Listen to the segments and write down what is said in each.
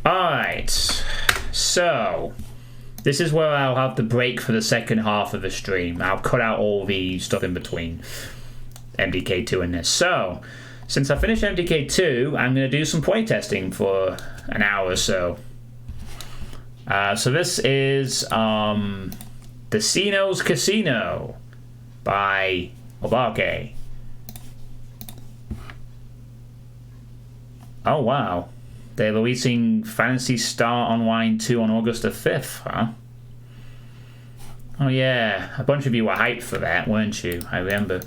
Alright, so this is where I'll have the break for the second half of the stream. I'll cut out all the stuff in between MDK2 and this. So, since I finished MDK2, I'm going to do some playtesting for an hour or so. So this is Decino's Casino by Obake. Oh wow. They're releasing Phantasy Star Online 2 on August the 5th, huh? Oh yeah, a bunch of you were hyped for that, weren't you? I remember.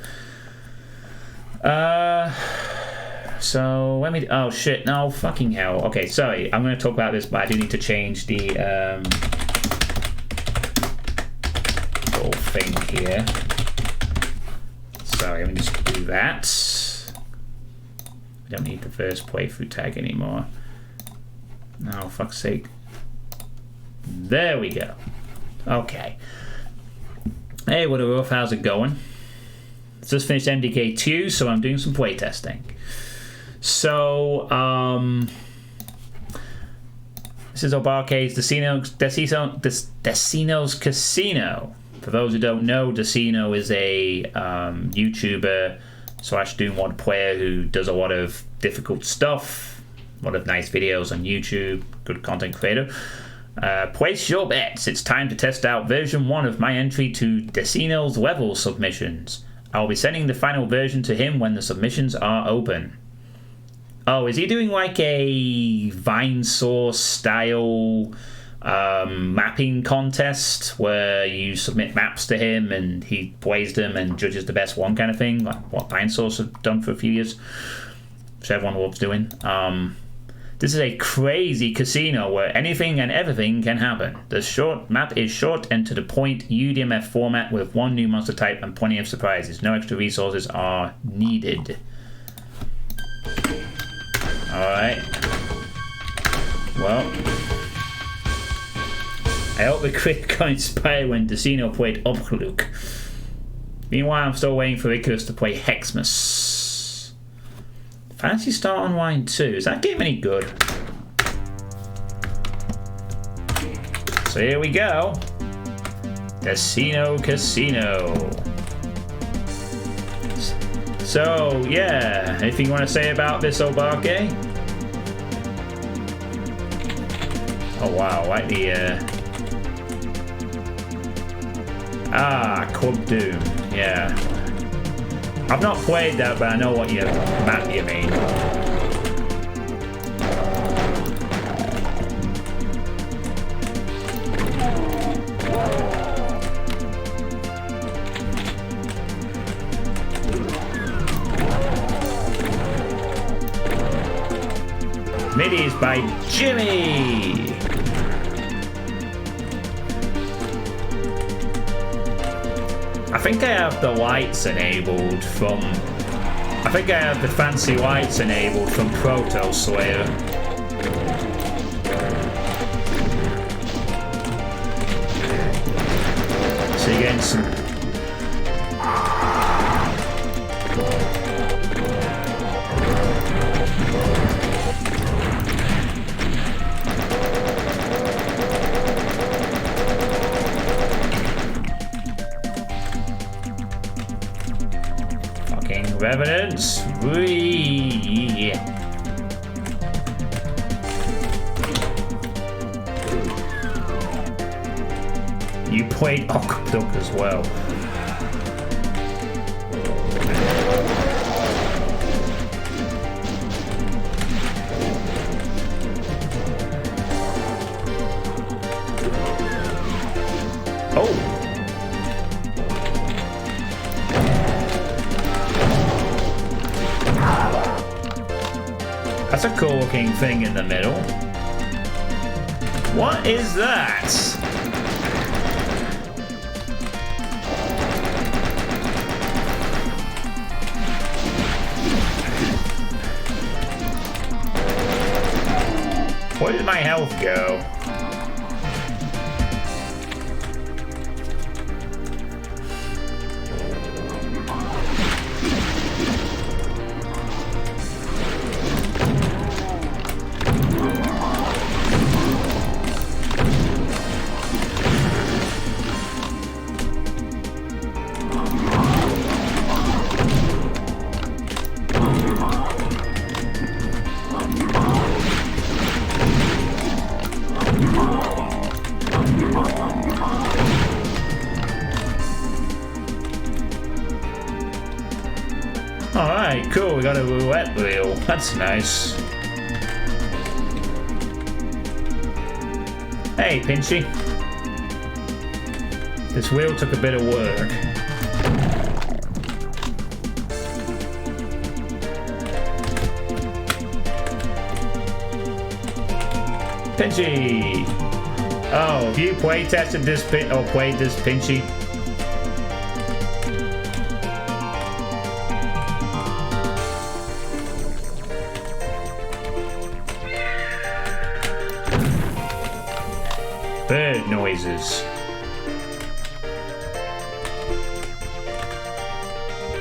So let me. Oh shit! No, fucking hell. Okay, sorry. I'm going to talk about this, but I do need to change the whole thing here. Sorry, let me just do that. I don't need the first playthrough tag anymore. No, fuck's sake. There we go. Okay. Hey, what up? How's it going? Just finished MDK2, so I'm doing some playtesting. So, this is Obake's Decino's Casino. For those who don't know, Decino is a YouTuber / Doom Mod player who does a lot of difficult stuff, a lot of nice videos on YouTube, good content creator. Place your bets. It's time to test out version 1 of my entry to Decino's level submissions. I'll be sending the final version to him when the submissions are open. Oh, is he doing like a Vine Source style mapping contest where you submit maps to him and he plays them and judges the best one kind of thing, like what Vine Source have done for a few years, which everyone loves doing? This is a crazy casino where anything and everything can happen. The short map is short and to the point UDMF format with one new monster type and plenty of surprises. No extra resources are needed. Alright. Well, I hope the critic got inspired when Decino played Obkluk. Meanwhile, I'm still waiting for Icarus to play Hexmas. Phantasy Star Online 2. Is that game any good? So here we go. Decino Casino. So, yeah. Anything you want to say about this, Obake? Oh, wow. Like the, Club Doom. Yeah. I've not played that, but I know what map you mean. Middies by Jimmy! I think I have the lights enabled from... I think I have the fancy lights enabled from Proto Slayer. So you're getting some... Revenants. Whee. You played Okduk as well. Oh. That's a cool looking thing in the middle. What is that? Where did my health go? got a roulette wheel. That's nice. Hey, Pinchy. This wheel took a bit of work. Pinchy! Oh, have you playtested this or played this Pinchy? Bird noises.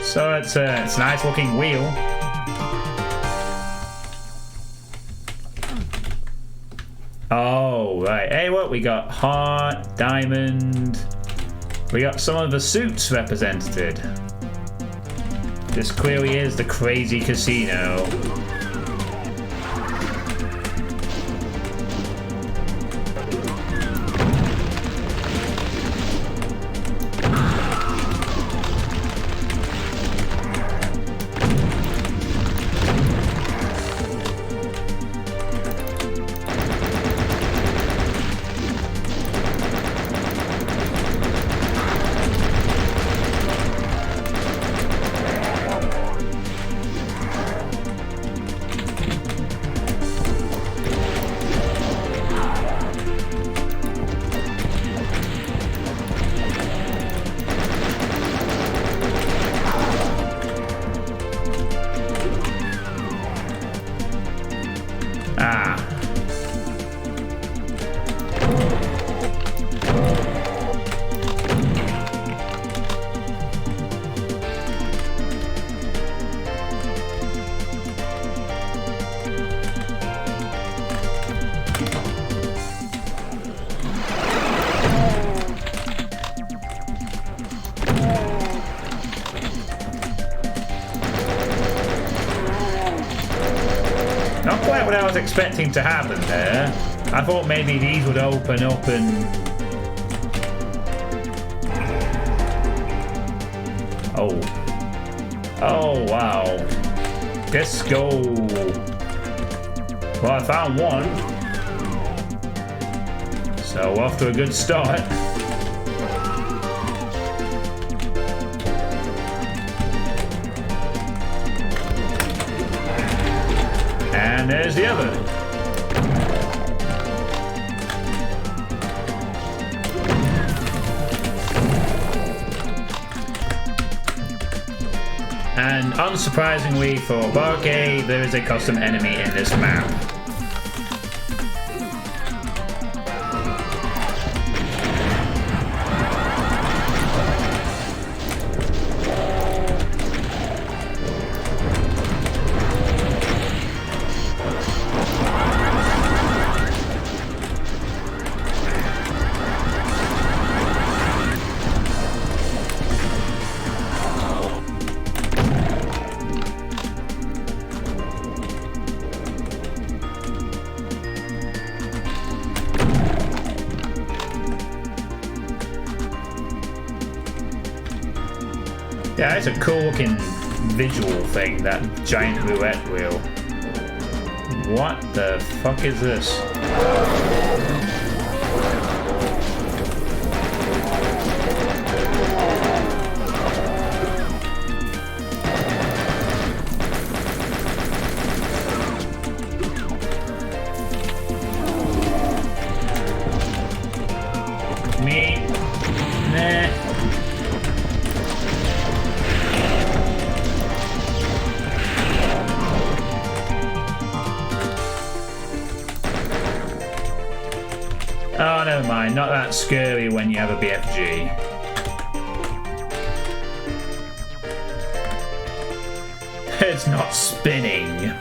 So it's a nice looking wheel. Oh, right. Hey, what? We got heart, diamond. We got some of the suits represented. This clearly is the crazy casino. Not quite what I was expecting to happen there. I thought maybe these would open up and... Oh. Oh, wow. Disco. Well, I found one. So, off to a good start. And there's the other. And unsurprisingly for Barkay, there is a custom enemy in this map. Yeah, it's a cool looking visual thing, that giant roulette wheel. What the fuck is this? Me? Nah. Oh, never mind. Not that scary when you have a BFG. It's not spinning.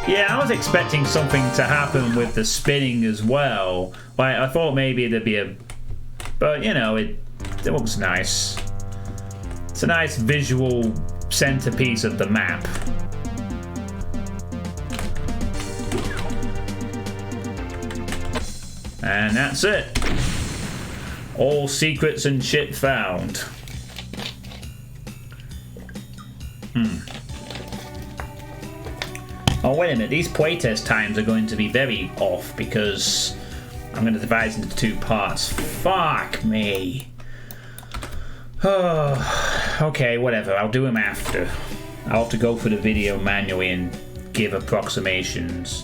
Yeah, I was expecting something to happen with the spinning as well. Like, I thought maybe there'd be a... But, you know, it looks nice. It's a nice visual centerpiece of the map. And that's it. All secrets and shit found. Oh, wait a minute. These playtest times are going to be very off because I'm going to divide it into 2 parts. Fuck me. Oh, okay, whatever. I'll do them after. I'll have to go through the video manually and give approximations.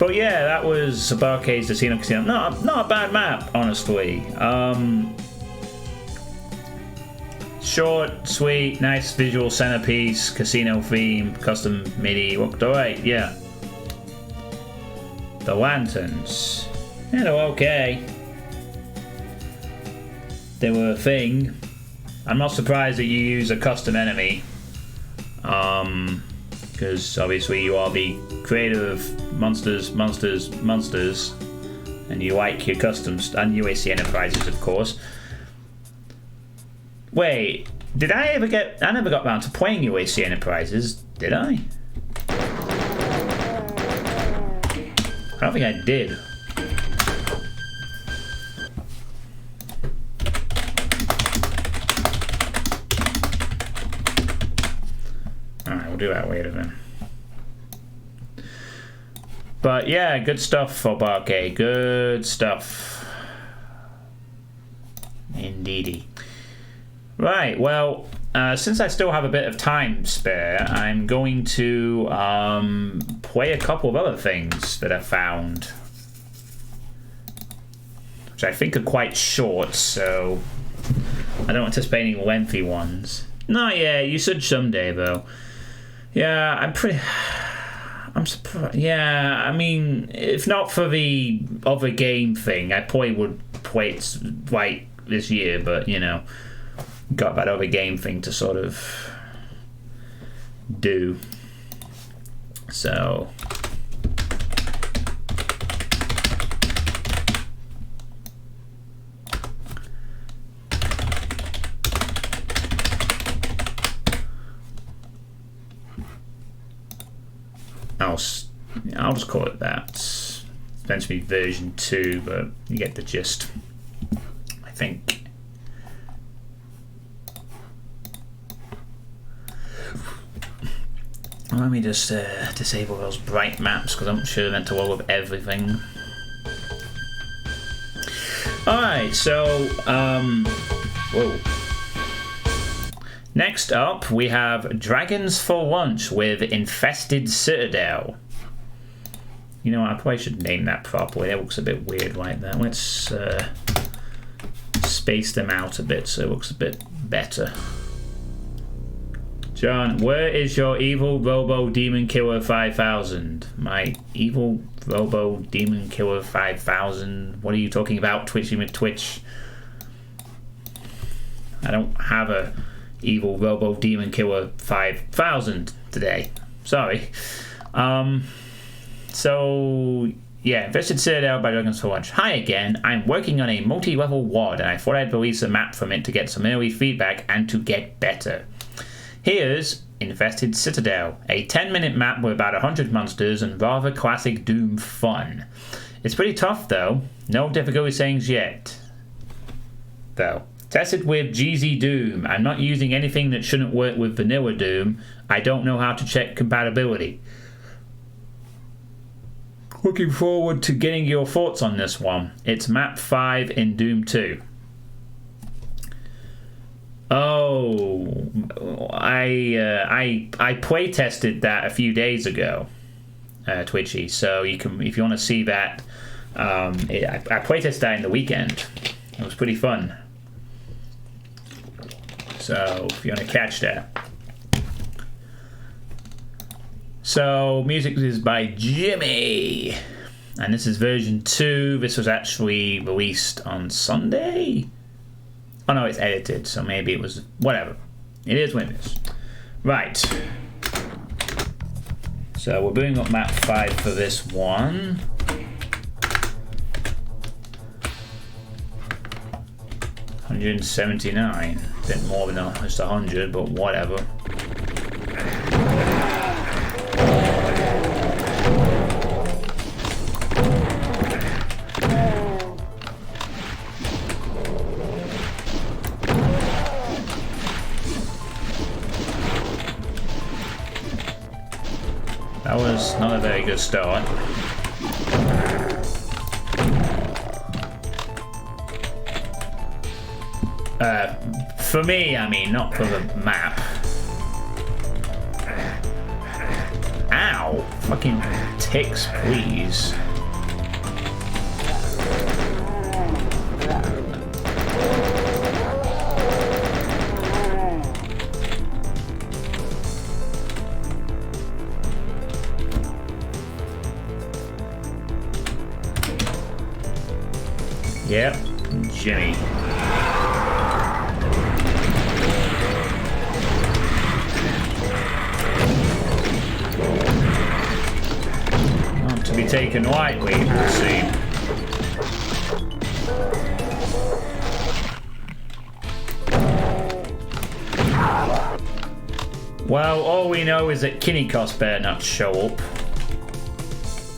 But yeah, that was Barcade's Casino. Not a bad map, honestly. Short, sweet, nice visual centerpiece, casino theme, custom MIDI. Looked alright, yeah. The lanterns. Yeah, they were okay. They were a thing. I'm not surprised that you use a custom enemy. Because obviously you are the creator of monsters, and you like your customs and UAC Enterprises, of course. Wait, did I ever get? I never got round to playing UAC Enterprises, did I? I don't think I did. Alright, we'll do that later then. But yeah, good stuff for Barcade. Good stuff. Indeedy. Right, well, since I still have a bit of time spare, I'm going to play a couple of other things that I found, which I think are quite short, so I don't anticipate any lengthy ones. Not yet, you should someday, though. Yeah, I'm surprised. Yeah, I mean, if not for the other game thing, I probably would play it right this year, but, you know, got that other game thing to sort of do. So I'll just call it that. It's meant to be version 2, but you get the gist, I think. Let me just disable those bright maps because I'm sure they're meant to roll with everything. Alright, so, whoa. Next up, we have Dragons for Lunch with Infested Citadel. You know what, I probably should name that properly. That looks a bit weird like that. Let's space them out a bit so it looks a bit better. John, where is your evil Robo Demon Killer 5000? My evil Robo Demon Killer 5000? What are you talking about, Twitching with Twitch? I don't have a evil Robo Demon Killer 5000 today. Sorry. So, yeah, Infested Citadel by Dragons for Lunch. Hi again, I'm working on a multi-level WOD and I thought I'd release a map from it to get some early feedback and to get better. Here's Infested Citadel, a 10-minute map with about 100 monsters and rather classic Doom fun. It's pretty tough though, no difficulty settings yet. Though. Tested with GZ Doom. I'm not using anything that shouldn't work with vanilla Doom. I don't know how to check compatibility. Looking forward to getting your thoughts on this one. It's map 5 in Doom 2. Oh, I play tested that a few days ago, Twitchy. So you can, if you want to see that, I play tested that in the weekend. It was pretty fun. So if you want to catch that. So music is by Jimmy, and this is version 2. This was actually released on Sunday. Oh no, it's edited, so maybe it was whatever. It is what it is. Right. So we're bringing up map 5 for this one. $179. A bit more than just 100, but whatever. That was good start. For me, I mean, not for the map. Ow! Fucking ticks, please. Yep, Jimmy. Not to be taken lightly, it would seem. Well, all we know is that Kinnikos better not show up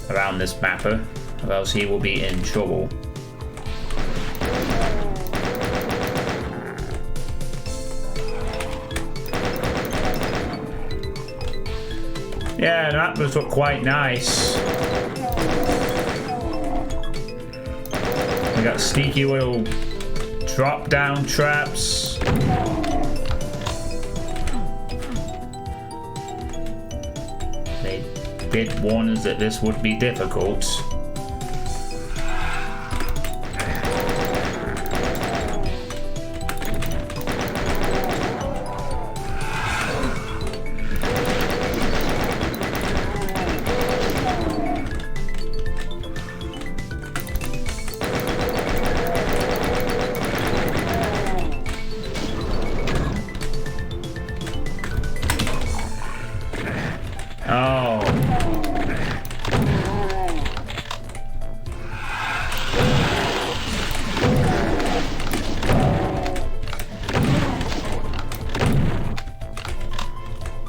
around this mapper, or else he will be in trouble. Yeah, that does look quite nice. We got sneaky little drop-down traps. They did warn us that this would be difficult.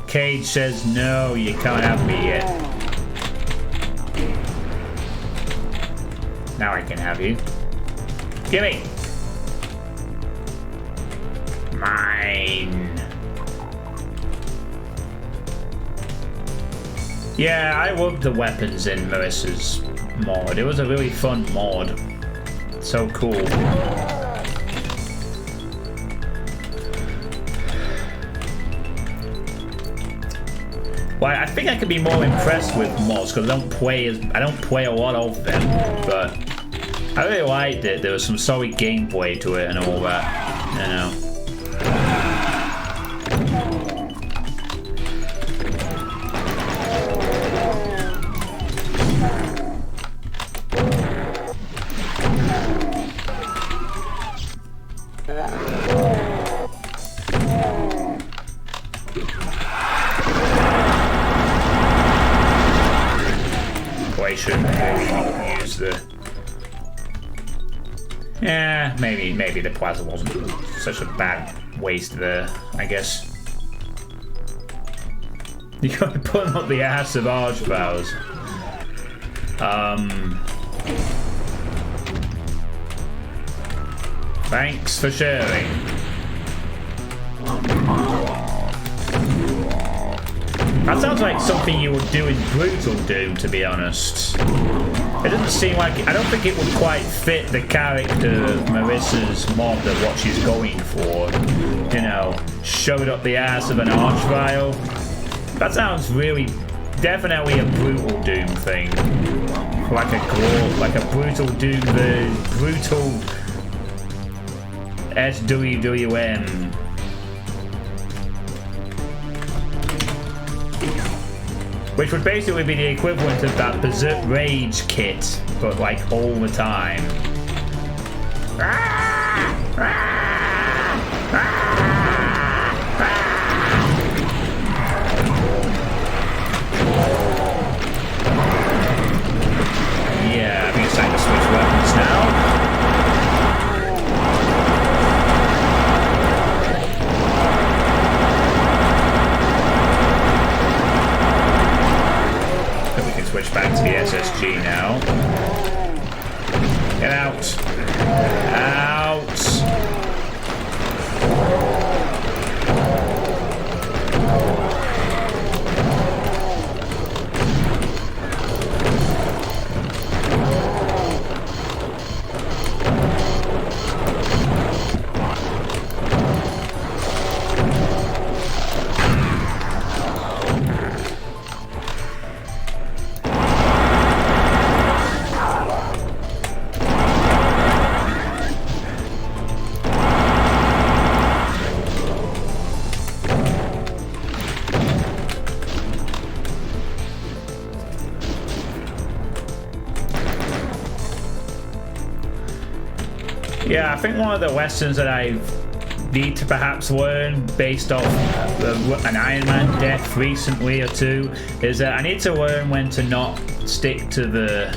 Cage says, no, you can't have me yet. Now I can have you. Gimme! Mine! Yeah, I loved the weapons in Marissa's mod. It was a really fun mod. So cool. Well, I think I could be more impressed with mods because I don't play a lot of them, but I really liked it. There was some solid gameplay to it and all that, you know. Shouldn't really use the... Yeah, maybe the plaza wasn't such a bad waste there, I guess. You gotta put them up the ass of archviles. Thanks for sharing. That sounds like something you would do in Brutal Doom, to be honest. It doesn't seem like... I don't think it would quite fit the character of Marissa's mod of what she's going for. You know, showed up the ass of an archvile. That sounds really... definitely a Brutal Doom thing. Like a Brutal Doom, the Brutal SWWM. Which would basically be the equivalent of that Berserk Rage kit, but like all the time. Yeah, I think it's time to switch weapons now. Switch back to the SSG now. Get out. Out. Yeah, I think one of the lessons that I need to perhaps learn based off an Iron Man death recently or two is that I need to learn when to not stick to the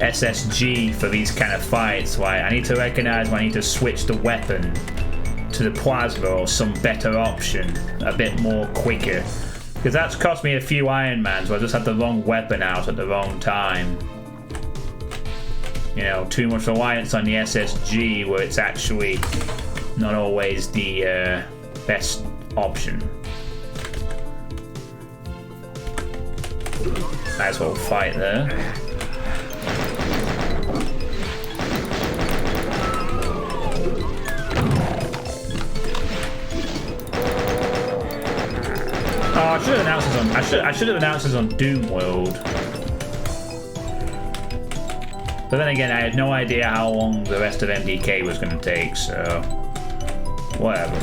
SSG for these kind of fights. Like, I need to recognize when I need to switch the weapon to the plasma or some better option a bit more quicker, because that's cost me a few Iron Mans where I just had the wrong weapon out at the wrong time. You know, too much reliance on the SSG where it's actually not always the best option. Nice little fight there. Oh, I should have announced this on. I should have announced this on Doom World. But then again, I had no idea how long the rest of MDK was going to take, so whatever.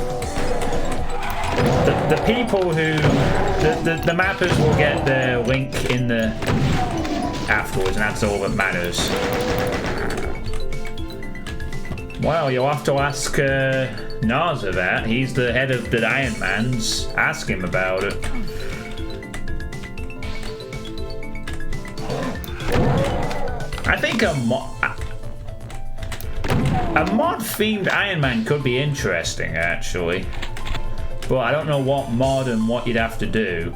The people who the mappers will get the link in the afterwards, and that's all that matters. Well, you'll have to ask Naza that. He's the head of the Iron Mans. Ask him about it. I think a mod-themed Iron Man could be interesting, actually. But I don't know what mod and what you'd have to do.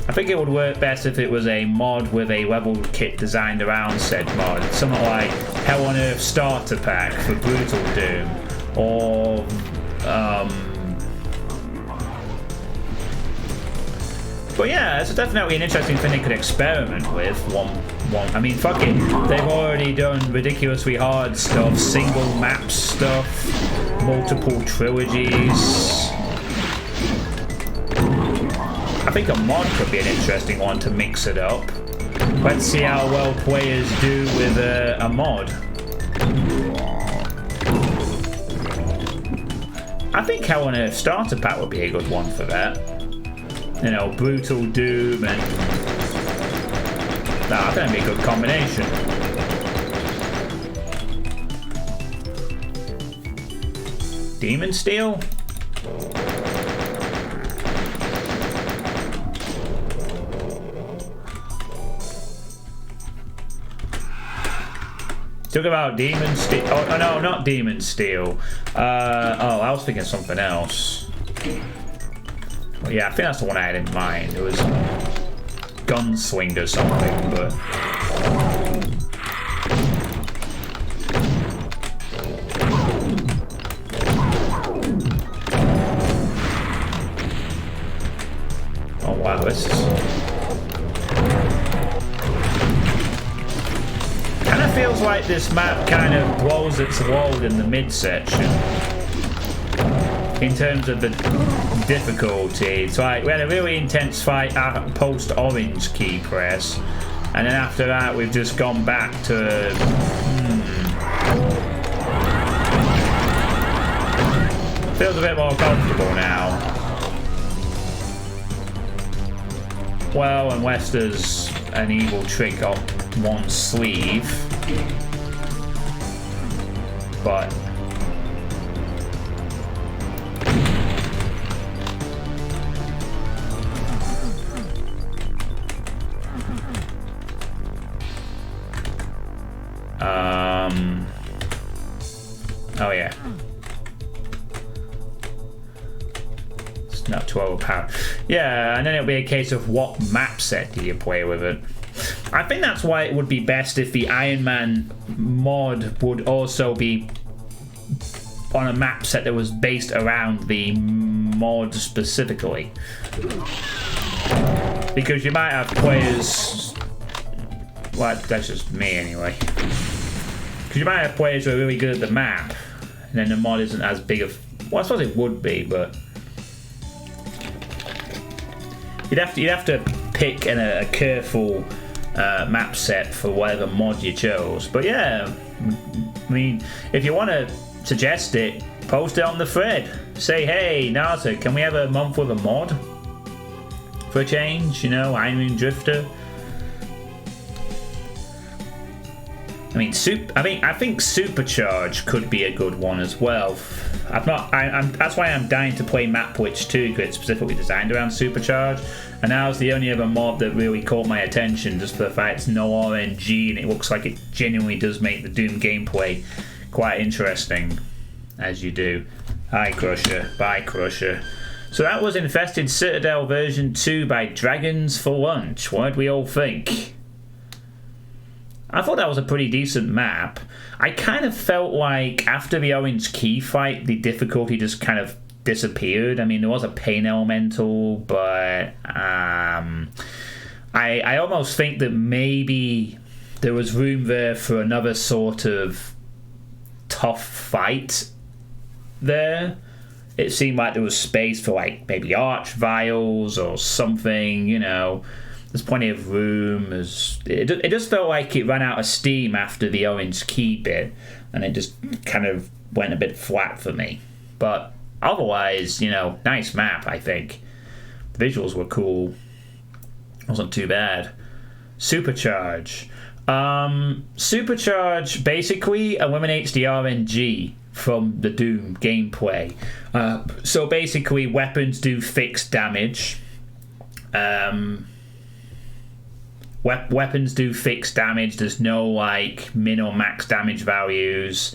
I think it would work best if it was a mod with a level kit designed around said mod. Something like Hell on Earth Starter Pack for Brutal Doom. Or, but yeah, it's definitely an interesting thing they could experiment with. I mean, fuck it. They've already done ridiculously hard stuff, single map stuff, multiple trilogies. I think a mod could be an interesting one to mix it up. Let's see how well players do with a mod. I think Hell on Earth Starter Pack would be a good one for that. You know, Brutal Doom and... Nah, that'd be a good combination. Demon Steel? Talk about Demon Steel. Oh no, not Demon Steel. Oh, I was thinking something else. Well, yeah, I think that's the one I had in mind. It was Gunsling or something, but... Oh wow, this is... Kind of feels like this map kind of blows its load in the midsection. In terms of the difficulty. So we had a really intense fight post-orange key press, and then after that we've just gone back to feels a bit more comfortable now. Well, unless there's an evil trick up one sleeve, but oh yeah, it's not 12 power. Yeah, and then it'll be a case of what map set do you play with it. I think that's why it would be best if the Iron Man mod would also be on a map set that was based around the mod specifically. Because you might have players... Well, that's just me anyway. Because you might have players who are really good at the map, and then the mod isn't as big of... Well, I suppose it would be, but... You'd have to pick a careful... map set for whatever mod you chose. But yeah, I mean, if you want to suggest it, post it on the thread. Say, hey, Naza, can we have a month with a mod? For a change, you know, Iron Drifter. I mean, I think Supercharge could be a good one as well. That's why I'm dying to play Map Witch 2, because it's specifically designed around Supercharge. And that was the only other mod that really caught my attention, just for the fact it's no RNG and it looks like it genuinely does make the Doom gameplay quite interesting, as you do. Hi Crusher, bye Crusher. So that was Infested Citadel version 2 by Dragons for Lunch. What did we all think? I thought that was a pretty decent map. I kind of felt like after the Orange Key fight, the difficulty just kind of disappeared. I mean, there was a pain elemental, but I almost think that maybe there was room there for another sort of tough fight there. It seemed like there was space for like maybe arch vials or something, you know. There's plenty of room. It just felt like it ran out of steam after the Orange Key bit, and it just kind of went a bit flat for me. But otherwise, you know, nice map, I think. The visuals were cool. Wasn't too bad. Supercharge. Supercharge basically eliminates the RNG from the Doom gameplay. So basically, weapons do fixed damage. Weapons do fixed damage. There's no like min or max damage values.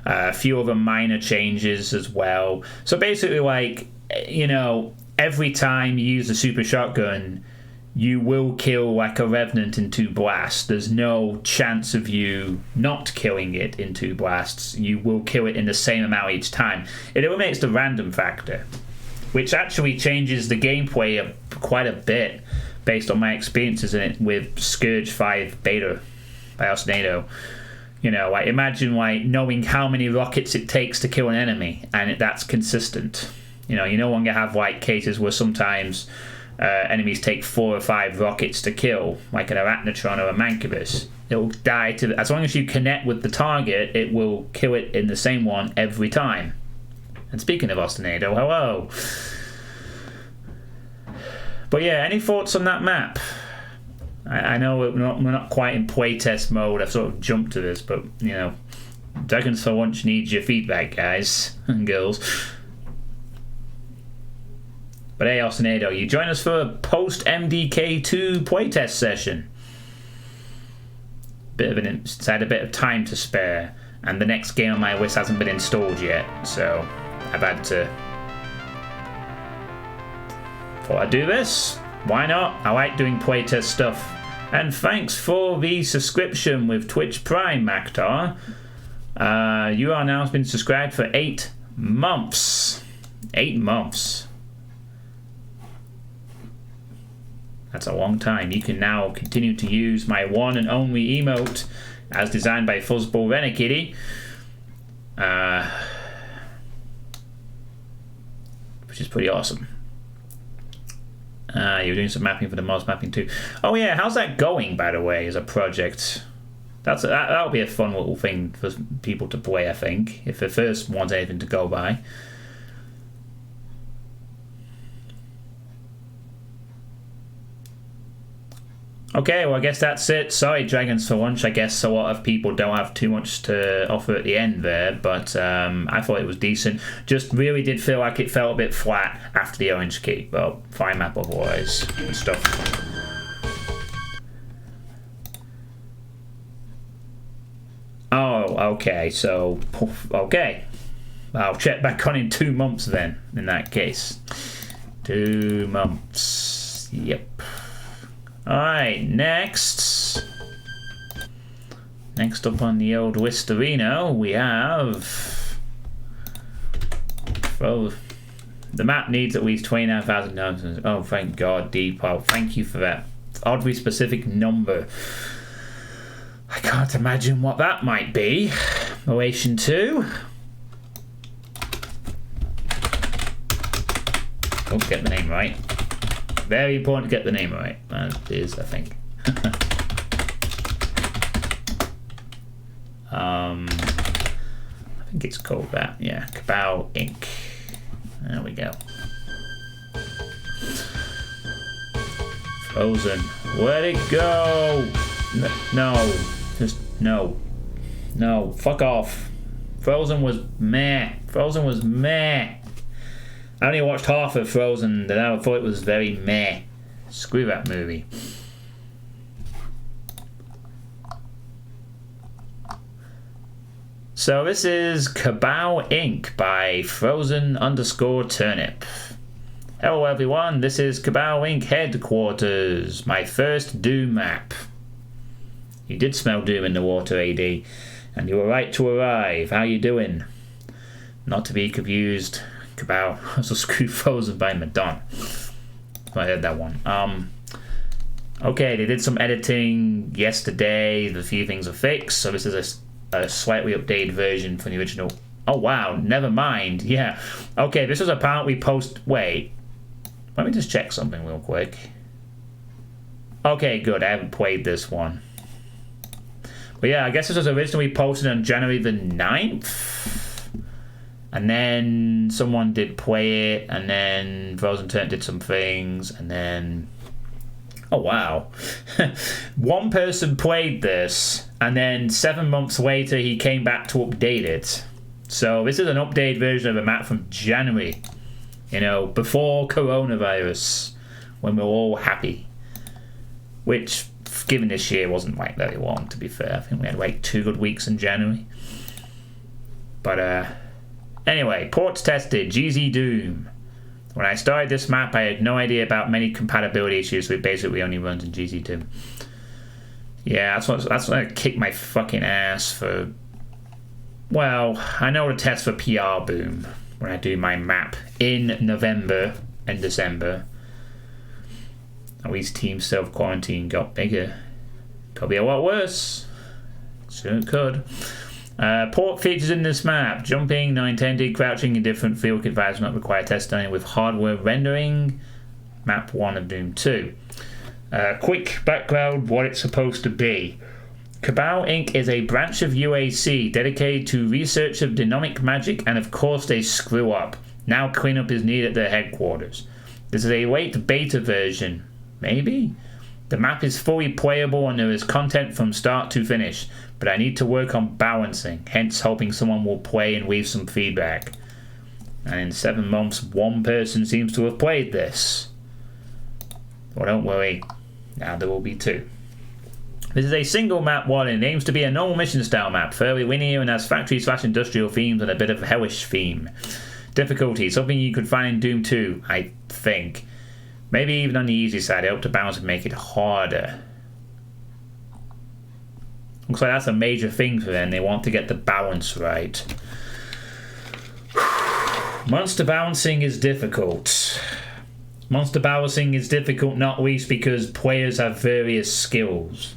A few other minor changes as well. So basically, like, you know, every time you use a super shotgun, you will kill like a revenant in 2 blasts. There's no chance of you not killing it in 2 blasts. You will kill it in the same amount each time. It eliminates the random factor, which actually changes the gameplay quite a bit based on my experiences in it with Scourge 5 Beta by Alcinado. You know, like imagine like knowing how many rockets it takes to kill an enemy, and that's consistent. You know, you no longer have like cases where sometimes enemies take 4 or 5 rockets to kill, like an Arachnotron or a Mancubus. It will die as long as you connect with the target, it will kill it in the same one every time. And speaking of Ostinado, hello. But yeah, any thoughts on that map? I know we're not quite in playtest mode. I've sort of jumped to this, but you know, Dragons for Lunch needs your feedback, guys and girls. But hey, Ostinado, you join us for a post MDK2 playtest session. Since I had a bit of time to spare, and the next game on my list hasn't been installed yet, so I've had to. Thought I'd do this. Why not? I like doing playtest stuff. And thanks for the subscription with Twitch Prime, Maktar. You are now been subscribed for 8 months. 8 months. That's a long time. You can now continue to use my one and only emote as designed by Fuzzball Renekitty. Which is pretty awesome. You're doing some mapping for the mods mapping too. Oh yeah, how's that going, by the way, as a project? That'll be a fun little thing for people to play, I think, if the first one's anything to go by. Okay, well I guess that's it. Sorry, Dragons for Lunch. I guess a lot of people don't have too much to offer at the end there, but I thought it was decent. Just really did feel like it felt a bit flat after the Orange Key. Well, fine map otherwise. Good stuff. Oh, okay, so, okay. I'll check back on in 2 months then, in that case. 2 months. Yep. Alright, next up on the old Wistarino, we have... Well, the map needs at least 29,000 nodes. Oh, thank God, Depot. Thank you for that oddly specific number. I can't imagine what that might be. Relation to... Oh, get the name right. Very important to get the name right. That is, I think. I think it's called that. Yeah, Cabal Inc. There we go. Frozen. Where'd it go? No. Just no. No, fuck off. Frozen was meh. Frozen was meh. I only watched half of Frozen and I thought it was very meh. Screw that movie. So this is Cabal Inc. by Frozen_Turnip. Hello everyone, this is Cabal Inc. Headquarters, my first Doom map. You did smell Doom in the water, AD, and you were right to arrive. How you doing? Not to be confused, Cabal also Screw Frozen by Madonna. I heard that one. Okay, they did some editing yesterday. A few things are fixed, so this is a slightly updated version from the original. Oh wow, never mind. Yeah. Okay, this was apparently wait. Let me just check something real quick. Okay, good. I haven't played this one. But yeah, I guess this was originally posted on January the 9th. And then someone did play it, and then Frozen Turnip did some things, and then... Oh wow. One person played this, and then 7 months later he came back to update it. So this is an updated version of a map from January. You know, before coronavirus, when we were all happy. Which, given this year, wasn't like very long, to be fair. I think we had like 2 good weeks in January. But anyway, ports tested, GZ Doom. When I started this map, I had no idea about many compatibility issues, so it basically only runs in GZ Doom. Yeah, that's what I kicked my fucking ass for. Well, I know to test for PR Boom when I do my map in November and December. At least Team Self-Quarantine got bigger. Could be a lot worse. Sure could. Port features in this map: jumping, not intended, crouching in different field advisors not require testing with hardware rendering. Map 1 of Doom 2. Quick background: what it's supposed to be. Cabal Inc. is a branch of UAC dedicated to research of dynamic magic, and of course they screw up. Now cleanup is needed at their headquarters. This is a late beta version. Maybe? The map is fully playable and there is content from start to finish, but I need to work on balancing, hence hoping someone will play and leave some feedback. And in 7 months, 1 person seems to have played this. Well, don't worry, now there will be 2. This is a single map one and it aims to be a normal mission style map, fairly linear and has factory/industrial themes and a bit of a hellish theme. Difficulty, something you could find in Doom 2, I think. Maybe even on the easy side, I hope to balance and make it harder. Looks like that's a major thing for them. They want to get the balance right. Monster balancing is difficult. Monster balancing is difficult not least because players have various skills.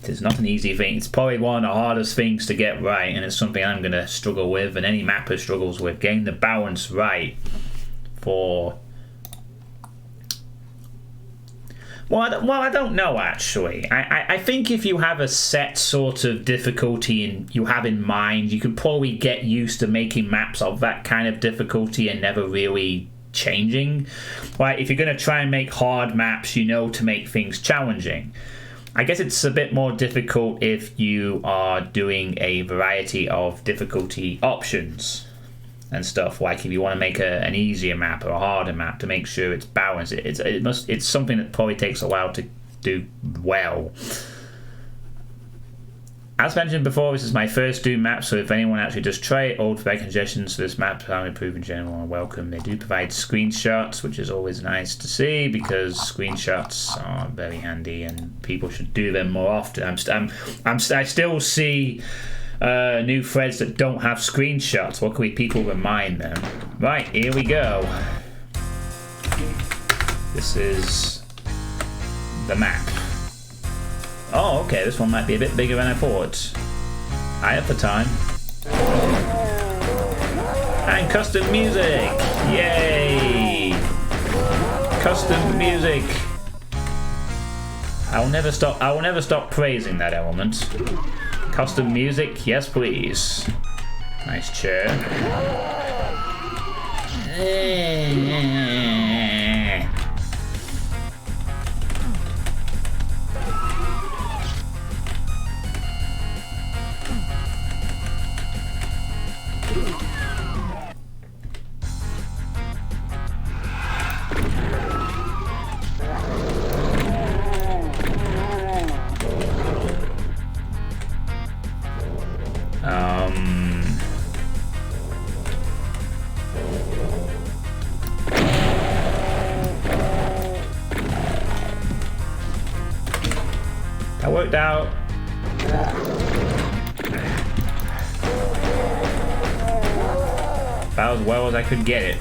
It's not an easy thing. It's probably one of the hardest things to get right, and it's something I'm going to struggle with, and any mapper struggles with, getting the balance right for... Well, I don't know, actually. I think if you have a set sort of difficulty and you have in mind, you could probably get used to making maps of that kind of difficulty and never really changing. Like, if you're going to try and make hard maps, you know to make things challenging. I guess it's a bit more difficult if you are doing a variety of difficulty options and stuff. Like if you want to make an easier map or a harder map to make sure it's balanced. It's something that probably takes a while to do well. As mentioned before, this is my first Doom map, so if anyone actually does try it, old feedback and suggestions for this map are improved in general are welcome. They do provide screenshots, which is always nice to see because screenshots are very handy and people should do them more often. I still see new threads that don't have screenshots. Luckily, people remind them. Right, here we go. This is the map. Oh, okay, this one might be a bit bigger than I thought. I have the time. And custom music! Yay! Custom music! I will never stop praising that element. Custom music, yes please. Nice chair. That worked out. About as well as I could get it.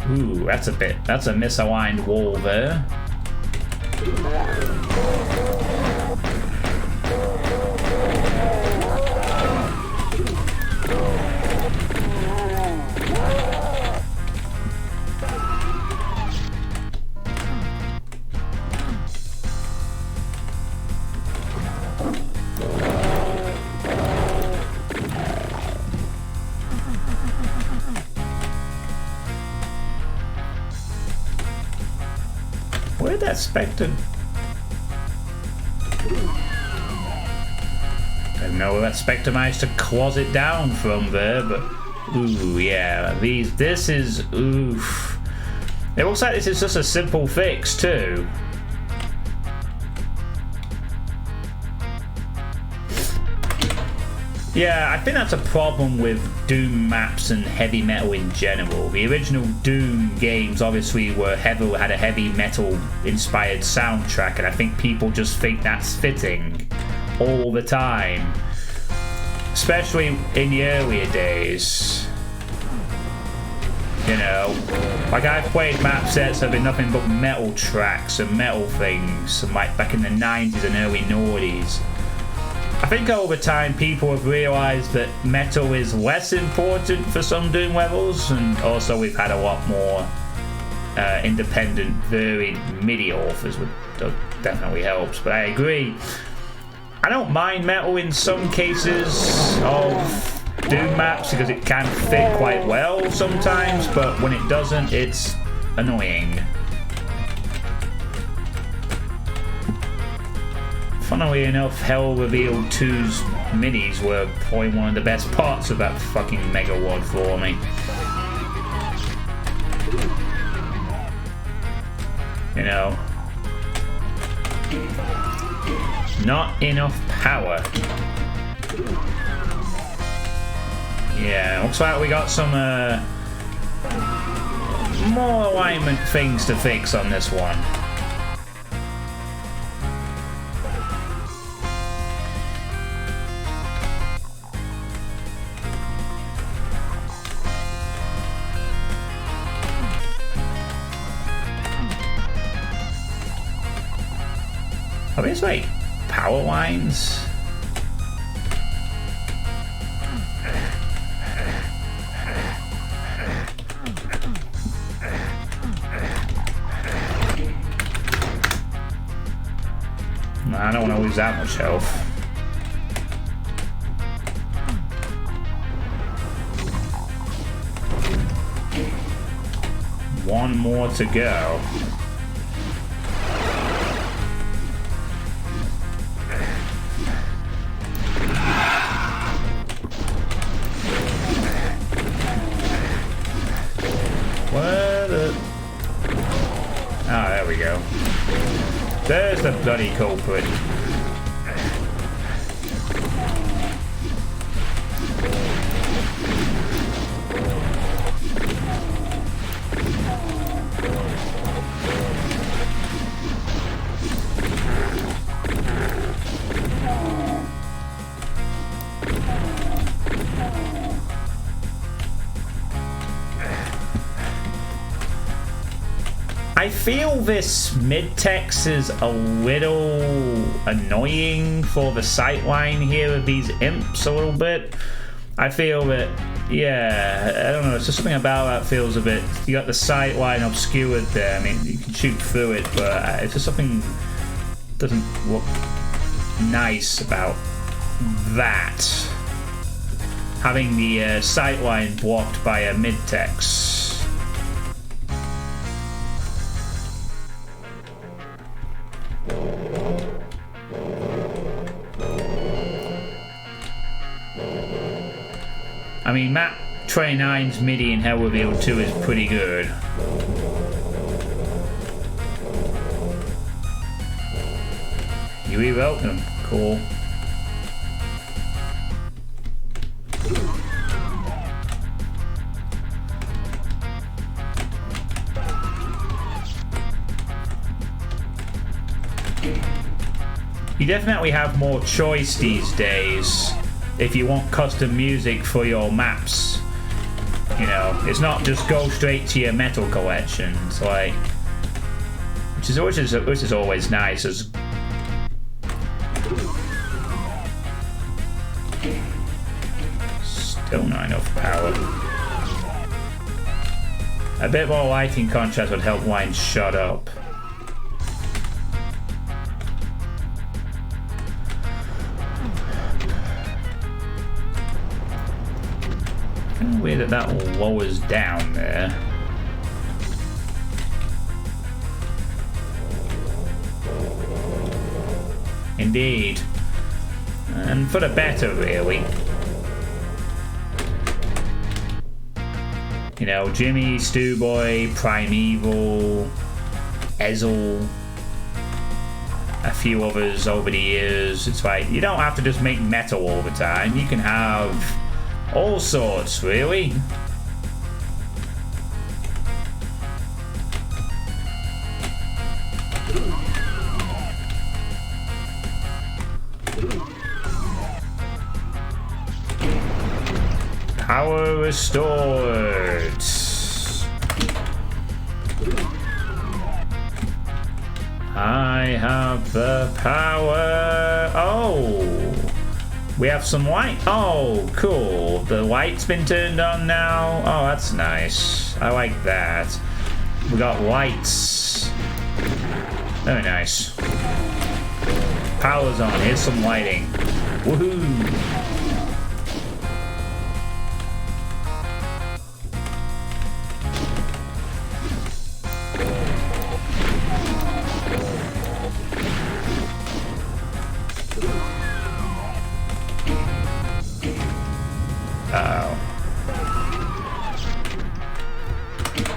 Ooh, that's a misaligned wall there. Where'd that Spectre? I don't know where that Spectre managed to closet down from there, but ooh, yeah, this is oof. It looks like this is just a simple fix too. Yeah, I think that's a problem with Doom maps and heavy metal in general. The original Doom games obviously had a heavy metal inspired soundtrack, and I think people just think that's fitting all the time. Especially in the earlier days. You know, like I've played map sets that have been nothing but metal tracks and metal things, and like back in the 90s and early noughties. I think over time people have realised that metal is less important for some Doom levels, and also we've had a lot more independent, varied MIDI authors, which definitely helps. But I agree, I don't mind metal in some cases of Doom maps because it can fit quite well sometimes, but when it doesn't, it's annoying. Funnily enough, Hell Revealed 2's minis were probably one of the best parts of that fucking Megawad for me. You know, not enough power. Yeah, looks like we got some more alignment things to fix on this one. Are these like power lines? No, I don't want to lose that much health. One more to go. Ah, there we go. There's the bloody culprit. I feel this mid-text is a little annoying for the sightline here of these imps a little bit. I feel that, yeah, I don't know, it's just something about that feels a bit, you got the sightline obscured there. I mean, you can shoot through it, but it's just something doesn't look nice about that. Having the sightline blocked by a mid-text. I mean, Map 29's MIDI in Hell Revealed 2 is pretty good. You rewrote them. Cool. definitely have more choice these days if you want custom music for your maps. You know, it's not just go straight to your metal collection. It's like, which is always nice. As still not enough power. A bit more lighting contrast would help wine shut up. Kind of weird that lowers down there. Indeed. And for the better, really. You know, Jimmy, Stewboy, Primeval, Ezel, a few others over the years. It's like, you don't have to just make metal all the time. You can have all sorts, really. Power restored. I have the power. Oh, we have some light. Oh, cool. The light's been turned on now. Oh, that's nice. I like that. We got lights. Very nice. Power's on. Here's some lighting. Woohoo!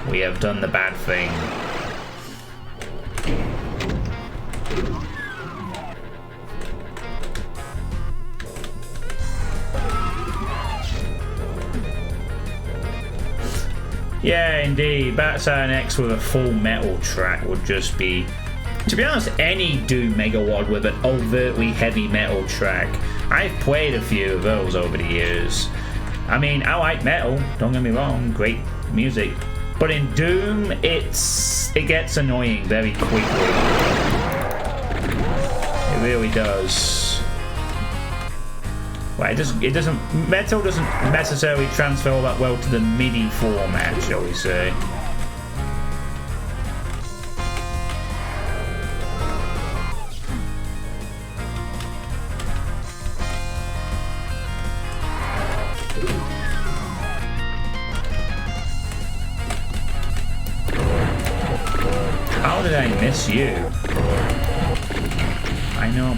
We have done the bad thing. Yeah, indeed. Batside X with a full metal track would just be... To be honest, any Doom Megawad with an overtly heavy metal track. I've played a few of those over the years. I mean, I like metal, don't get me wrong, great music. But in Doom, it gets annoying very quickly. It really does. Well, metal doesn't necessarily transfer all that well to the MIDI format, shall we say. How did I miss you?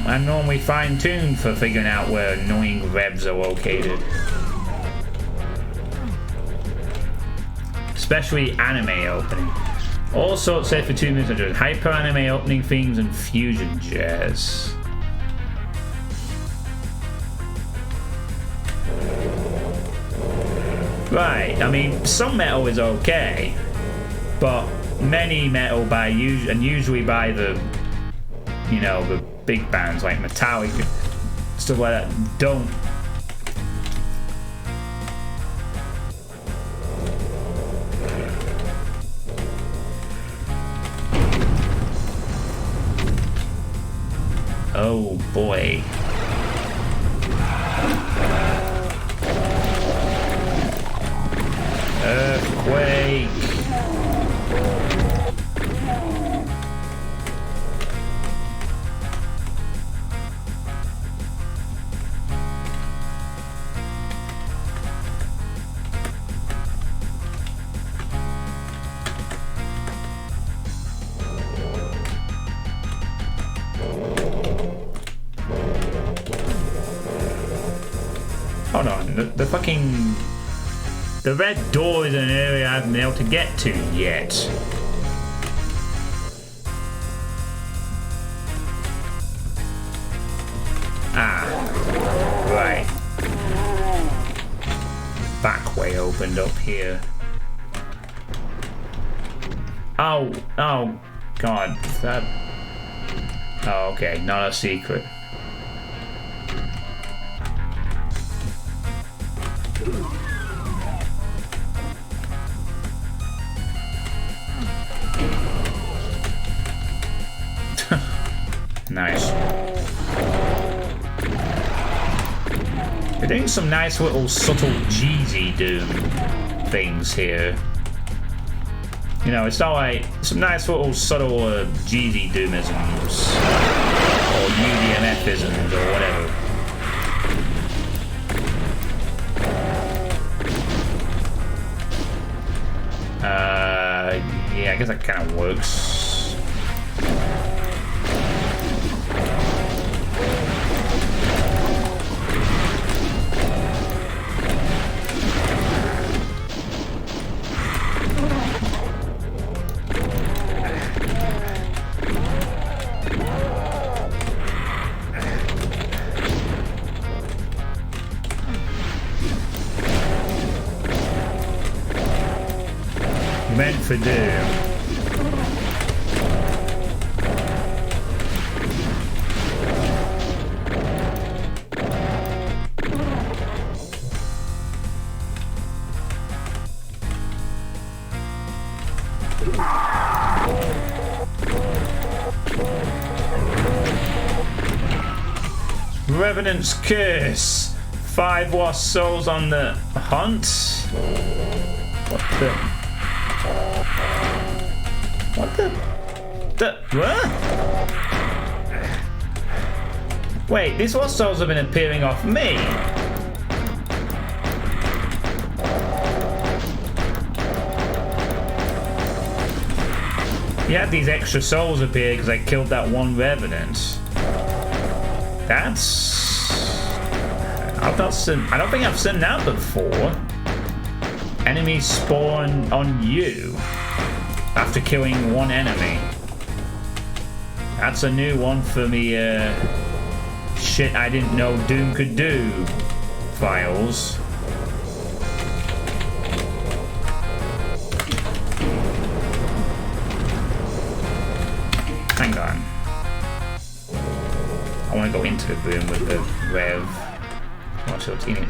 I'm normally fine-tuned for figuring out where annoying revs are located. Especially anime opening. All sorts safe for 2 minutes. Hyper anime opening themes and fusion jazz. Right, I mean, some metal is okay, but many metal usually by the, you know, the big bands like Metallica, stuff like that, don't. Oh boy. Earthquake. Hold on, the fucking... The red door is an area I haven't been able to get to yet. Ah, right. Back way opened up here. Oh, God, is that... Oh, okay, not a secret. Nice. They're doing some nice little subtle Jeezy Doom things here. You know, it's not like some nice little subtle Jeezy Doomisms or UDMFisms or whatever. Yeah, I guess that kind of works. Meant for doom. Revenant's Curse. 5 lost souls on the hunt. What the? What the? What? Wait, these lost souls have been appearing off me. You had these extra souls appear because I killed that one revenant. That's... I don't think I've seen that before. Enemies spawn on you after killing one enemy. That's a new one for me. Shit I didn't know Doom could do files. Hang on. I want to go into the room with the rev. Watch what's in it.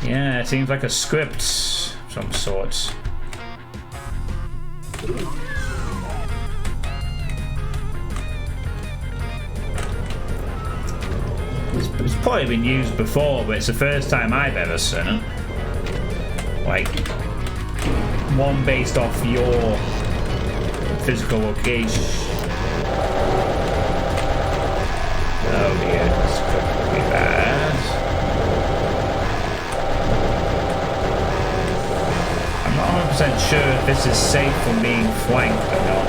Yeah, it seems like a script of some sort. It's probably been used before, but it's the first time I've ever seen it. Like, one based off your physical location. Oh dear, this could be bad. I'm not 100% sure if this is safe from being flanked or not.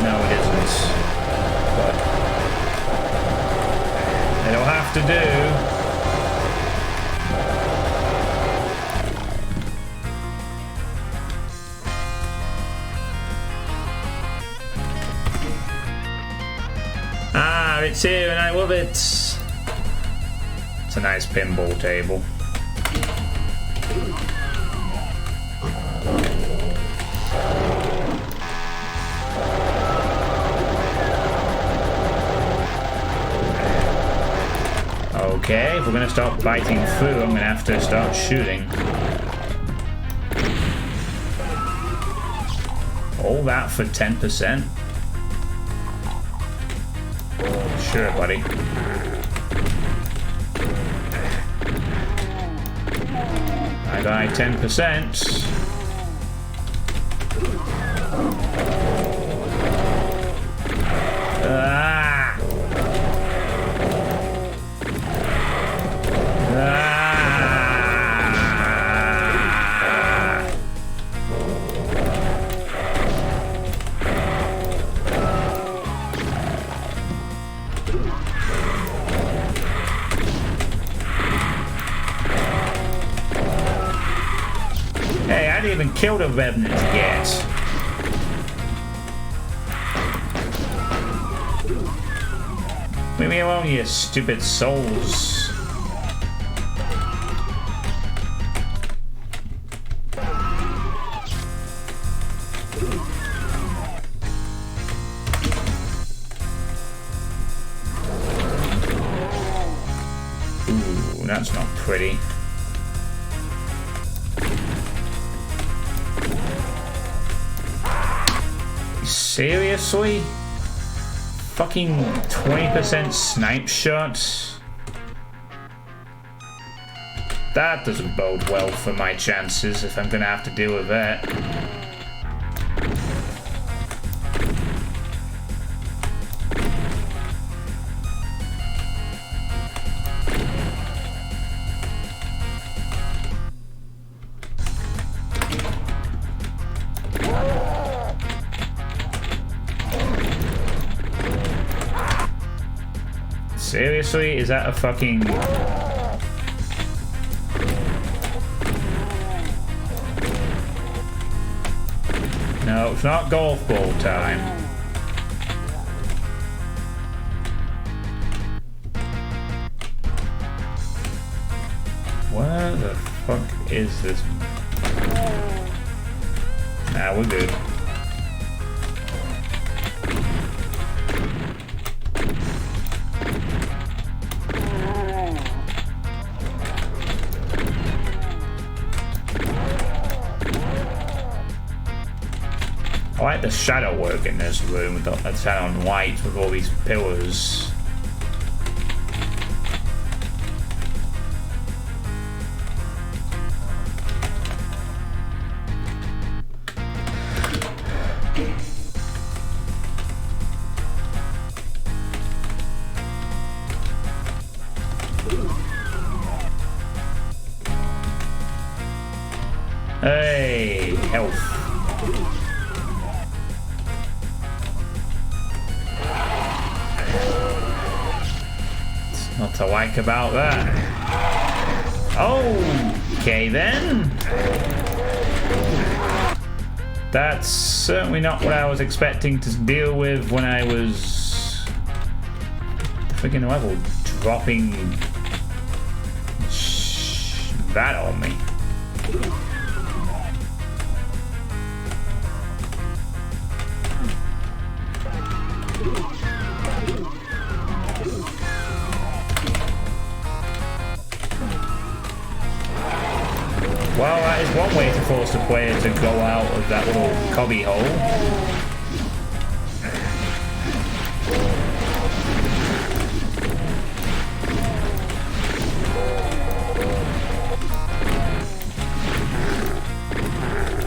No, it isn't. But it'll have to do. Ah, it's here and I love it. It's a nice pinball table. Okay, if we're gonna start biting through, I'm gonna have to start shooting. All that for 10%? Sure, buddy. I buy 10%. Hey, I didn't even kill the revenant yet. Leave me alone, you stupid souls. That's not pretty. Seriously? Fucking 20% snipe shot? That doesn't bode well for my chances if I'm gonna have to deal with that. Seriously? Is that a fucking... No, it's not golf ball time. Where the fuck is this? Nah, we're good. I like the shadow work in this room with the shadow on white with all these pillars. Hey, health. Not to like about that. Okay then. That's certainly not what I was expecting to deal with when I was freaking level dropping that on me. Well, that is one way to force the player to go out of that little cubby hole.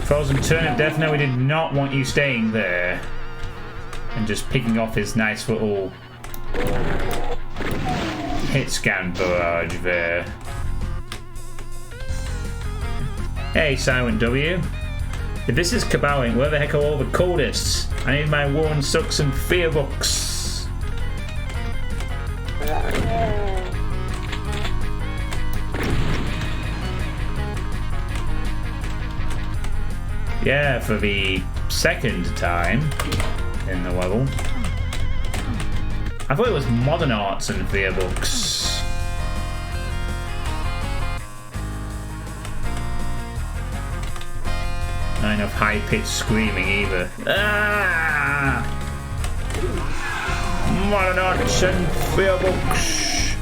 Frozen Turnip definitely did not want you staying there and just picking off his nice little hit scan barrage there. Hey, Silent W. If this is caballing, where the heck are all the codists? I need my Warren Sucks and Fear books. Yeah, for the second time in the level. I thought it was Modern Arts and Fear books. Not enough high-pitched screaming either. Ah! Modern Arts and Fear books.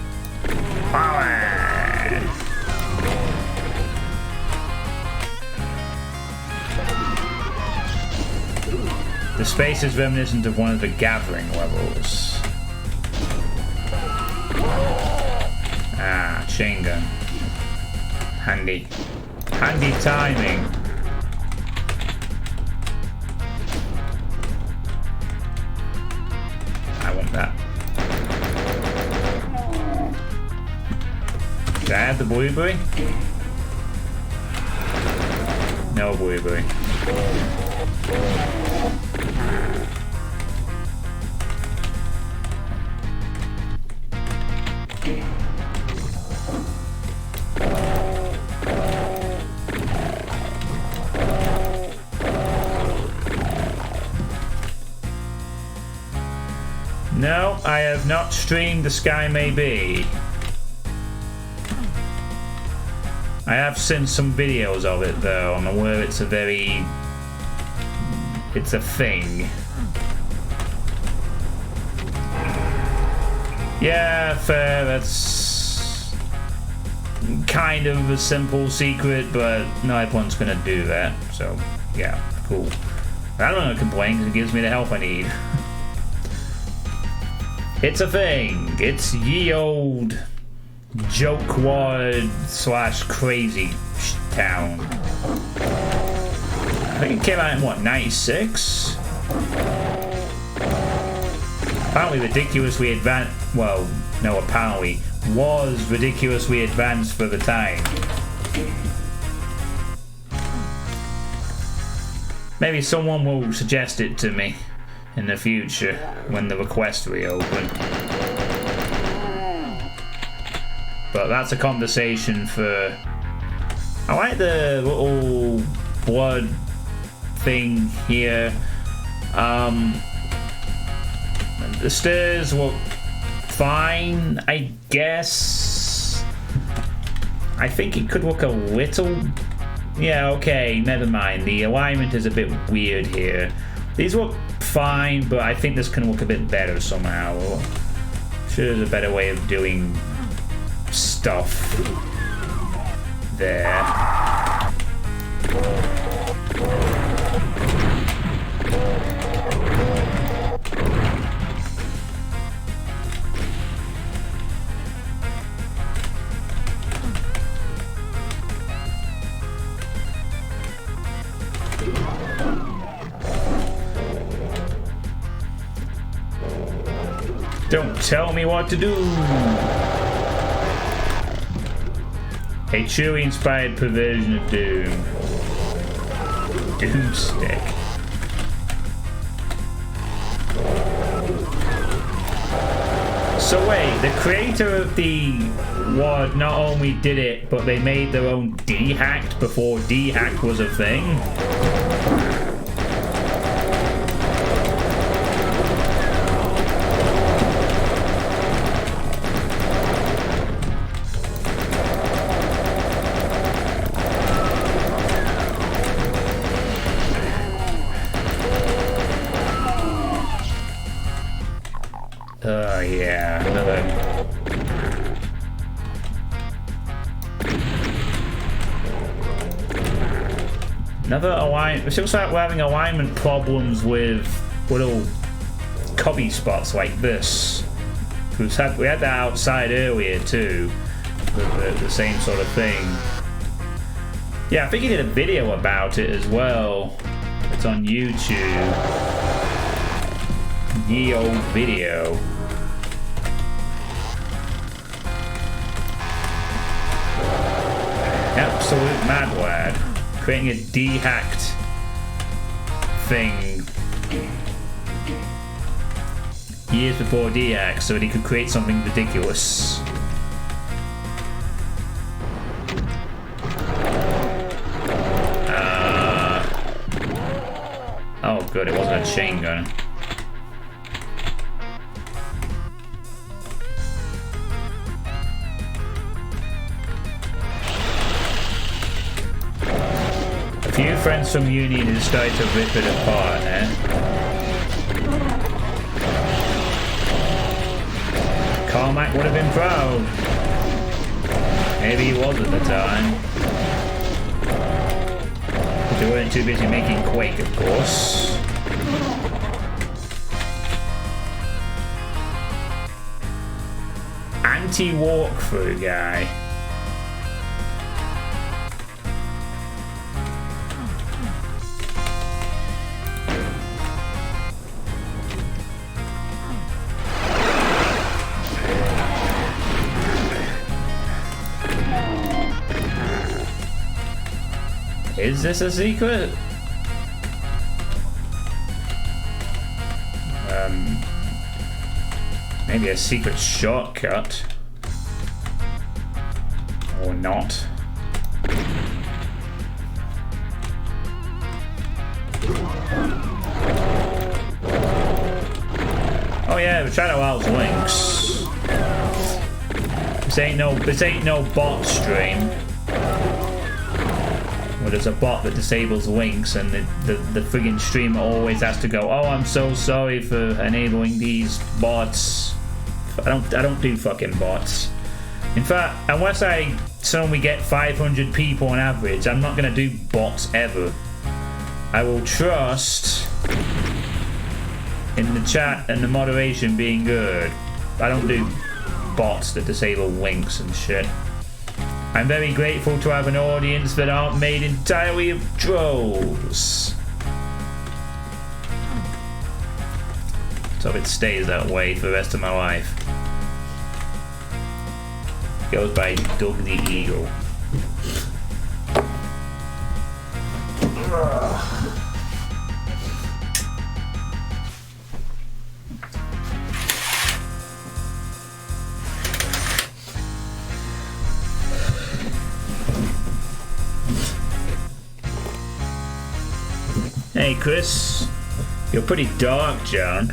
Power! The space is reminiscent of one of the Gathering levels. Ah, chain gun. Handy. Handy timing. I want that. Did I have the blueberry? No blueberry. No, I have not streamed The Sky May Be. I have seen some videos of it though. I'm aware it's a thing. Yeah, fair, that's... kind of a simple secret, but not everyone's gonna do that. So yeah, cool. I don't wanna complain because it gives me the help I need. It's a thing. It's ye old jokewad / crazy town. I think it came out in what, 96? Apparently ridiculously advanced. Well, no, apparently was ridiculously advanced for the time. Maybe someone will suggest it to me in the future when the request reopen. But that's a conversation for... I like the little blood thing here. The stairs look fine, I guess. I think it could look a little... Yeah, okay, never mind. The alignment is a bit weird here. These look fine, but I think this can look a bit better somehow. I'm sure there's a better way of doing stuff there. Don't tell me what to do. A Chewie inspired perversion of Doom. Doomstick. So wait, the creator of the WAD not only did it, but they made their own D-hacked before D-hack was a thing? Yeah, another alignment. It looks like we're having alignment problems with little cubby spots like this. We had that outside earlier too, with the same sort of thing. Yeah, I think he did a video about it as well. It's on YouTube. Ye old video. Absolute mad lad. Creating a D-hacked thing years before D-hack so that he could create something ridiculous. Oh good, it wasn't a chain gun. A few friends from uni decided to rip it apart, eh? Carmack would have been proud. Maybe he was at the time. But they weren't too busy making Quake, of course. Anti-walkthrough guy. Is this a secret? Maybe a secret shortcut. Or not. Oh yeah, we're trying to out links. This ain't no bot stream. Well, there's a bot that disables links, and the friggin' streamer always has to go, "Oh, I'm so sorry for enabling these bots." I don't do fucking bots. In fact, unless I so we get 500 people on average. I'm not going to do bots ever. I will trust in the chat and the moderation being good. I don't do bots that disable links and shit. I'm very grateful to have an audience that aren't made entirely of trolls. So it stays that way for the rest of my life. Goes by Doug the Eagle. Hey Chris, you're pretty dark, John.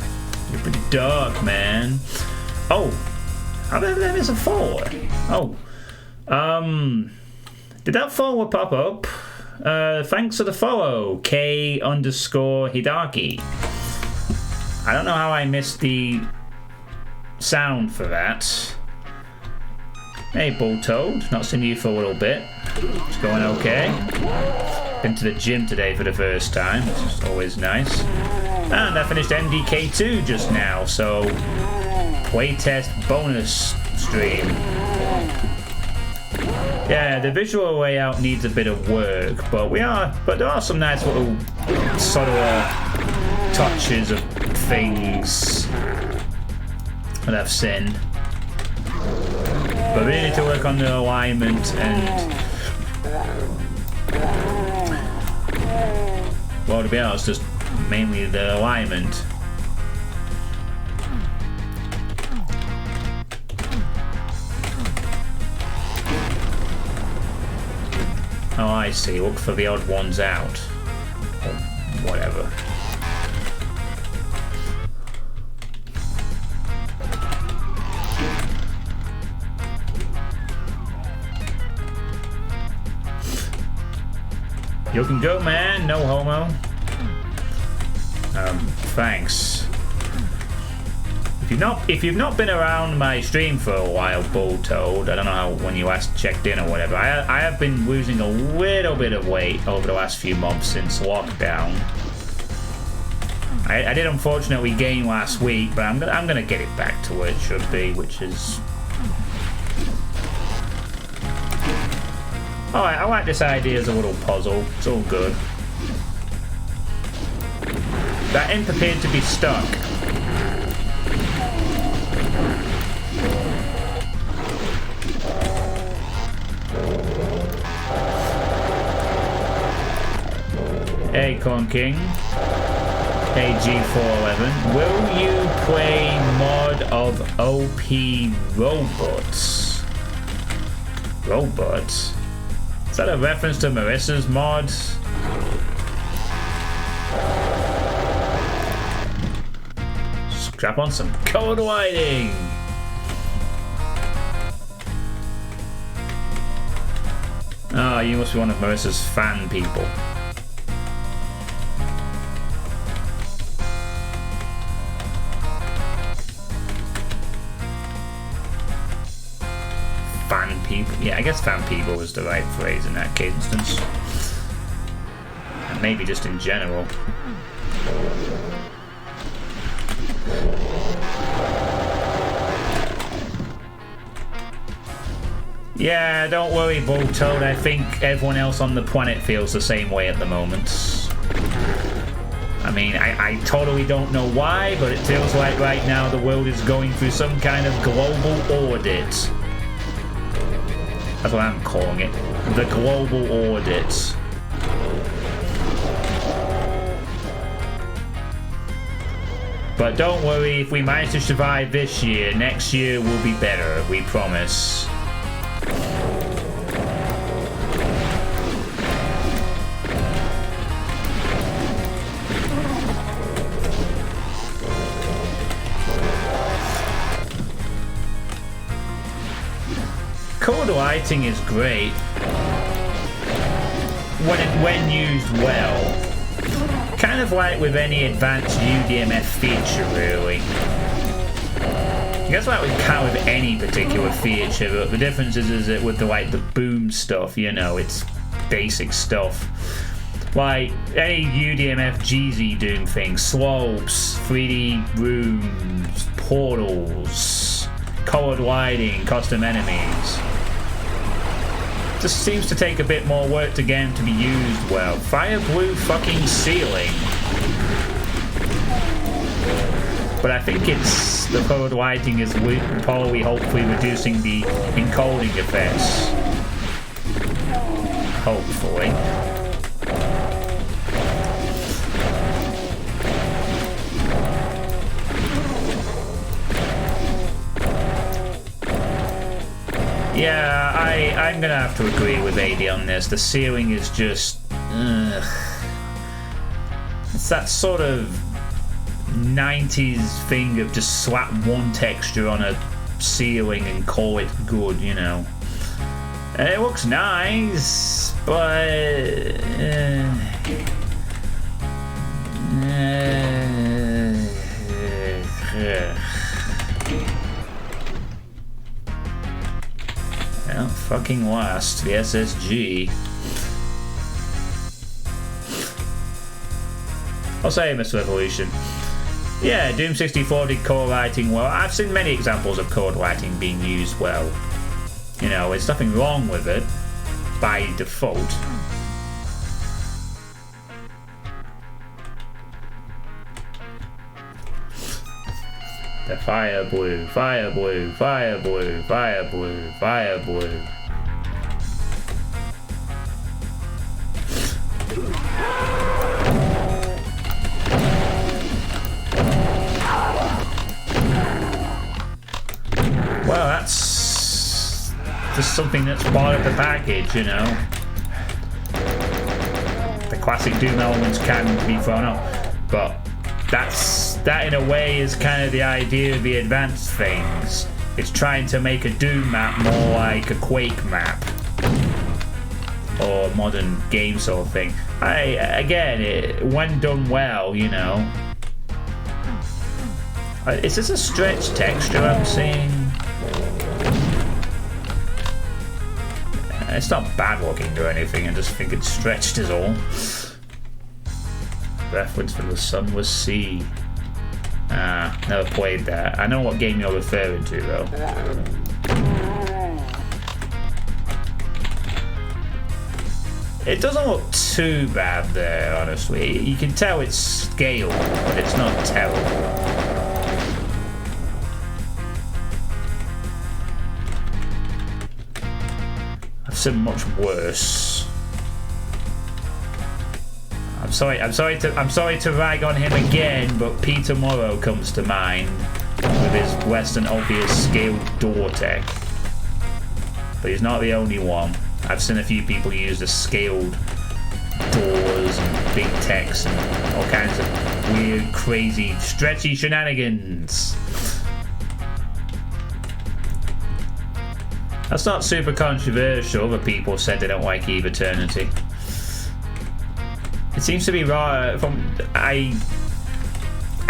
You're pretty dark, man. Oh, how did there is a follower? Oh, did that follower pop up? Thanks for the follow, K_Hidaki. I don't know how I missed the sound for that. Hey, Bull Toad, not seen you for a little bit. It's going okay. Been to the gym today for the first time, which is always nice. And I finished MDK2 just now, so playtest bonus stream. Yeah, the visual layout needs a bit of work, but there are some nice little subtle touches of things that I've seen. But we need to work on the alignment and, well, to be honest, just mainly the alignment. Oh, I see. Look for the odd ones out. Or whatever. You can go, man. No homo. Thanks. If you've not been around my stream for a while, Bull Toad, I don't know how when you last checked in or whatever. I have been losing a little bit of weight over the last few months since lockdown. I did unfortunately gain last week, but I'm gonna get it back to where it should be, which is. Alright, I like this idea as a little puzzle. It's all good. That imp appeared to be stuck. Hey, Corn King. Hey, G411. Will you play mod of OP Robots? Robots? Is that a reference to Marissa's mod? Strap on some code lighting! Ah, you must be one of Marissa's fan people. Fan people? Yeah, I guess fan people was the right phrase in that case instance. And maybe just in general. Yeah, don't worry, Bull Toad. I think everyone else on the planet feels the same way at the moment. I mean, I totally don't know why, but it feels like right now the world is going through some kind of global audit. That's what I'm calling it. The global audit. But don't worry, if we manage to survive this year, next year will be better, we promise. Code lighting is great when used well. Kind of like with any advanced UDMF feature, really. I guess that would count with any particular feature, but the difference is that with the boom stuff, you know, it's basic stuff. Like any UDMF GZ Doom thing, slopes, 3D rooms, portals, colored lighting, custom enemies. Just seems to take a bit more work to get them to be used well. Fire blue fucking ceiling. But I think it's the colored lighting is probably hopefully reducing the encoding effects. Hopefully. Yeah, I'm gonna have to agree with AD on this. The ceiling is just... It's that sort of 90s thing of just slap one texture on a ceiling and call it good, you know. And it looks nice, but... Well, fucking last, the SSG. I'll say Miss Revolution. Yeah, Doom 64 did color lighting well. I've seen many examples of color lighting being used well. You know, there's nothing wrong with it by default. The fire blue, fire blue, fire blue, fire blue, fire blue. Well, that's just something that's part of the package, you know. The classic Doom elements can be thrown up, but that in a way is kind of the idea of the advanced things. It's trying to make a Doom map more like a Quake map or a modern game sort of thing. When done well, you know. Is this a stretch texture I'm seeing? It's not bad looking or anything, I just think it's stretched is all. Reference for the Sunless Sea. Never played that. I know what game you're referring to though. It doesn't look too bad there, honestly. You can tell it's scaled, but it's not terrible. I've seen much worse. I'm sorry to rag on him again, but Peter Morrow comes to mind with his less than obvious scaled door tech. But he's not the only one. I've seen a few people use the scaled doors and big techs and all kinds of weird, crazy, stretchy shenanigans. That's not super controversial. Other people said they don't like Eve Eternity. It seems to be raw. I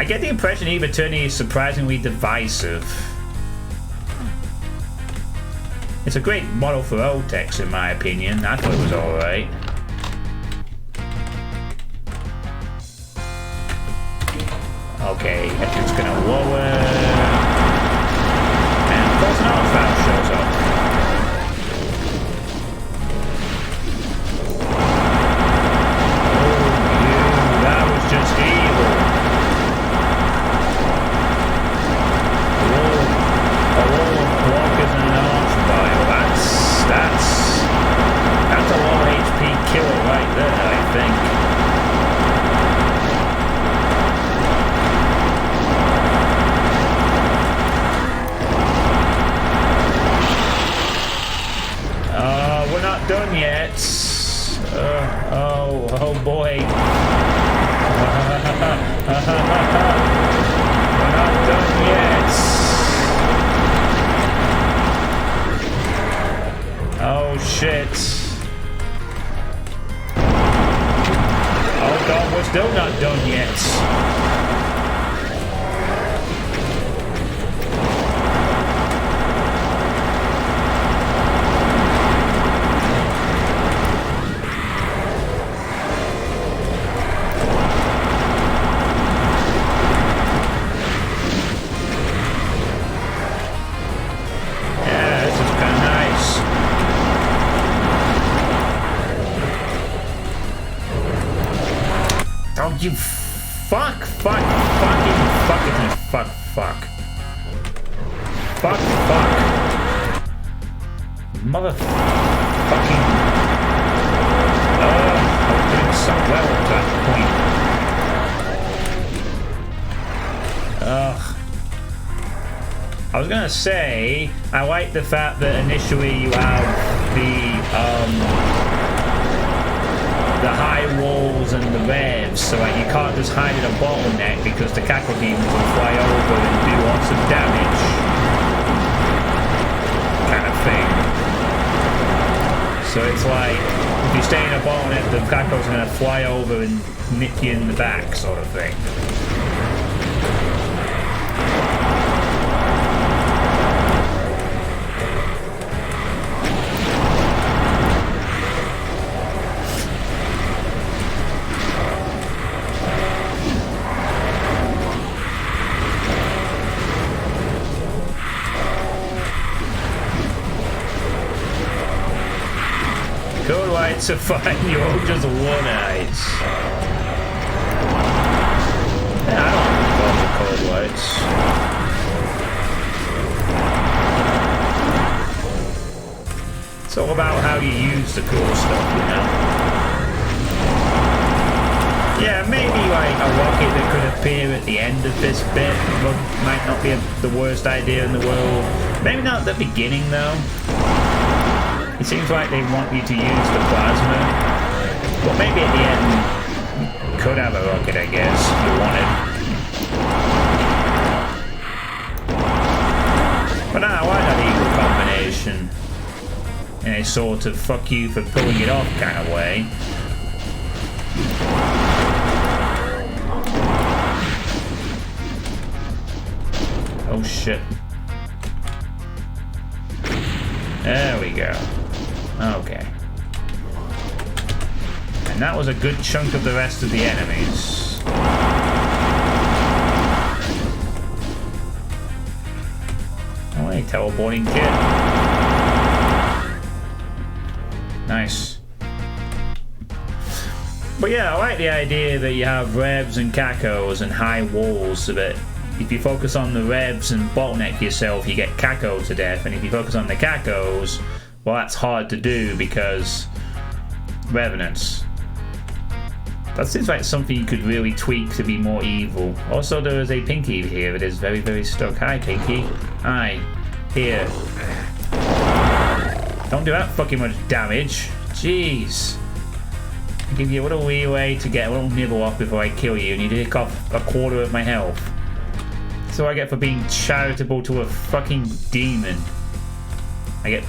get the impression Eve Eternity is surprisingly divisive. It's a great model for old techs, in my opinion. I thought it was alright. Okay, it's gonna lower. And of course an artifact shows up. Just evil. A wall of blockers and an archvile. That's a low HP killer right there, I think. you fuck, fuck, fucking, fucking, fuck, fuck. Fuck, fuck. Motherfucking. I was doing so well at that point. Ugh. I was gonna say, I like the fact that initially you have the high walls and the revs, so like you can't just hide in a bottleneck because the cackle demons will fly over and do lots of damage, kind of thing. So it's like, if you stay in a bottleneck, the cackle's gonna fly over and nip you in the back, sort of thing. Cold lights are fine, you all just one eyes. Yeah, I don't want the cold lights. It's all about how you use the cool stuff, you know? Yeah, maybe like a rocket that could appear at the end of this bit might not be the worst idea in the world. Maybe not at the beginning though. It seems like they want you to use the plasma. Well, maybe at the end, you could have a rocket, I guess, if you wanted. But no, I like that evil combination. In a sort of fuck you for pulling it off kind of way. Oh shit. There we go. Okay. And that was a good chunk of the rest of the enemies. Oh, hey, teleporting kid. Nice. But yeah, I like the idea that you have revs and cacos and high walls, so that if you focus on the revs and bottleneck yourself, you get caco to death, and if you focus on the cacos, well, that's hard to do because revenants. That seems like something you could really tweak to be more evil. Also, there is a Pinky here that is very, very stuck. Hi, Pinky. Hi. Here. Don't do that fucking much damage. Jeez. I'll give you a little leeway to get a little nibble off before I kill you, and you take off a quarter of my health. That's what I get for being charitable to a fucking demon. I get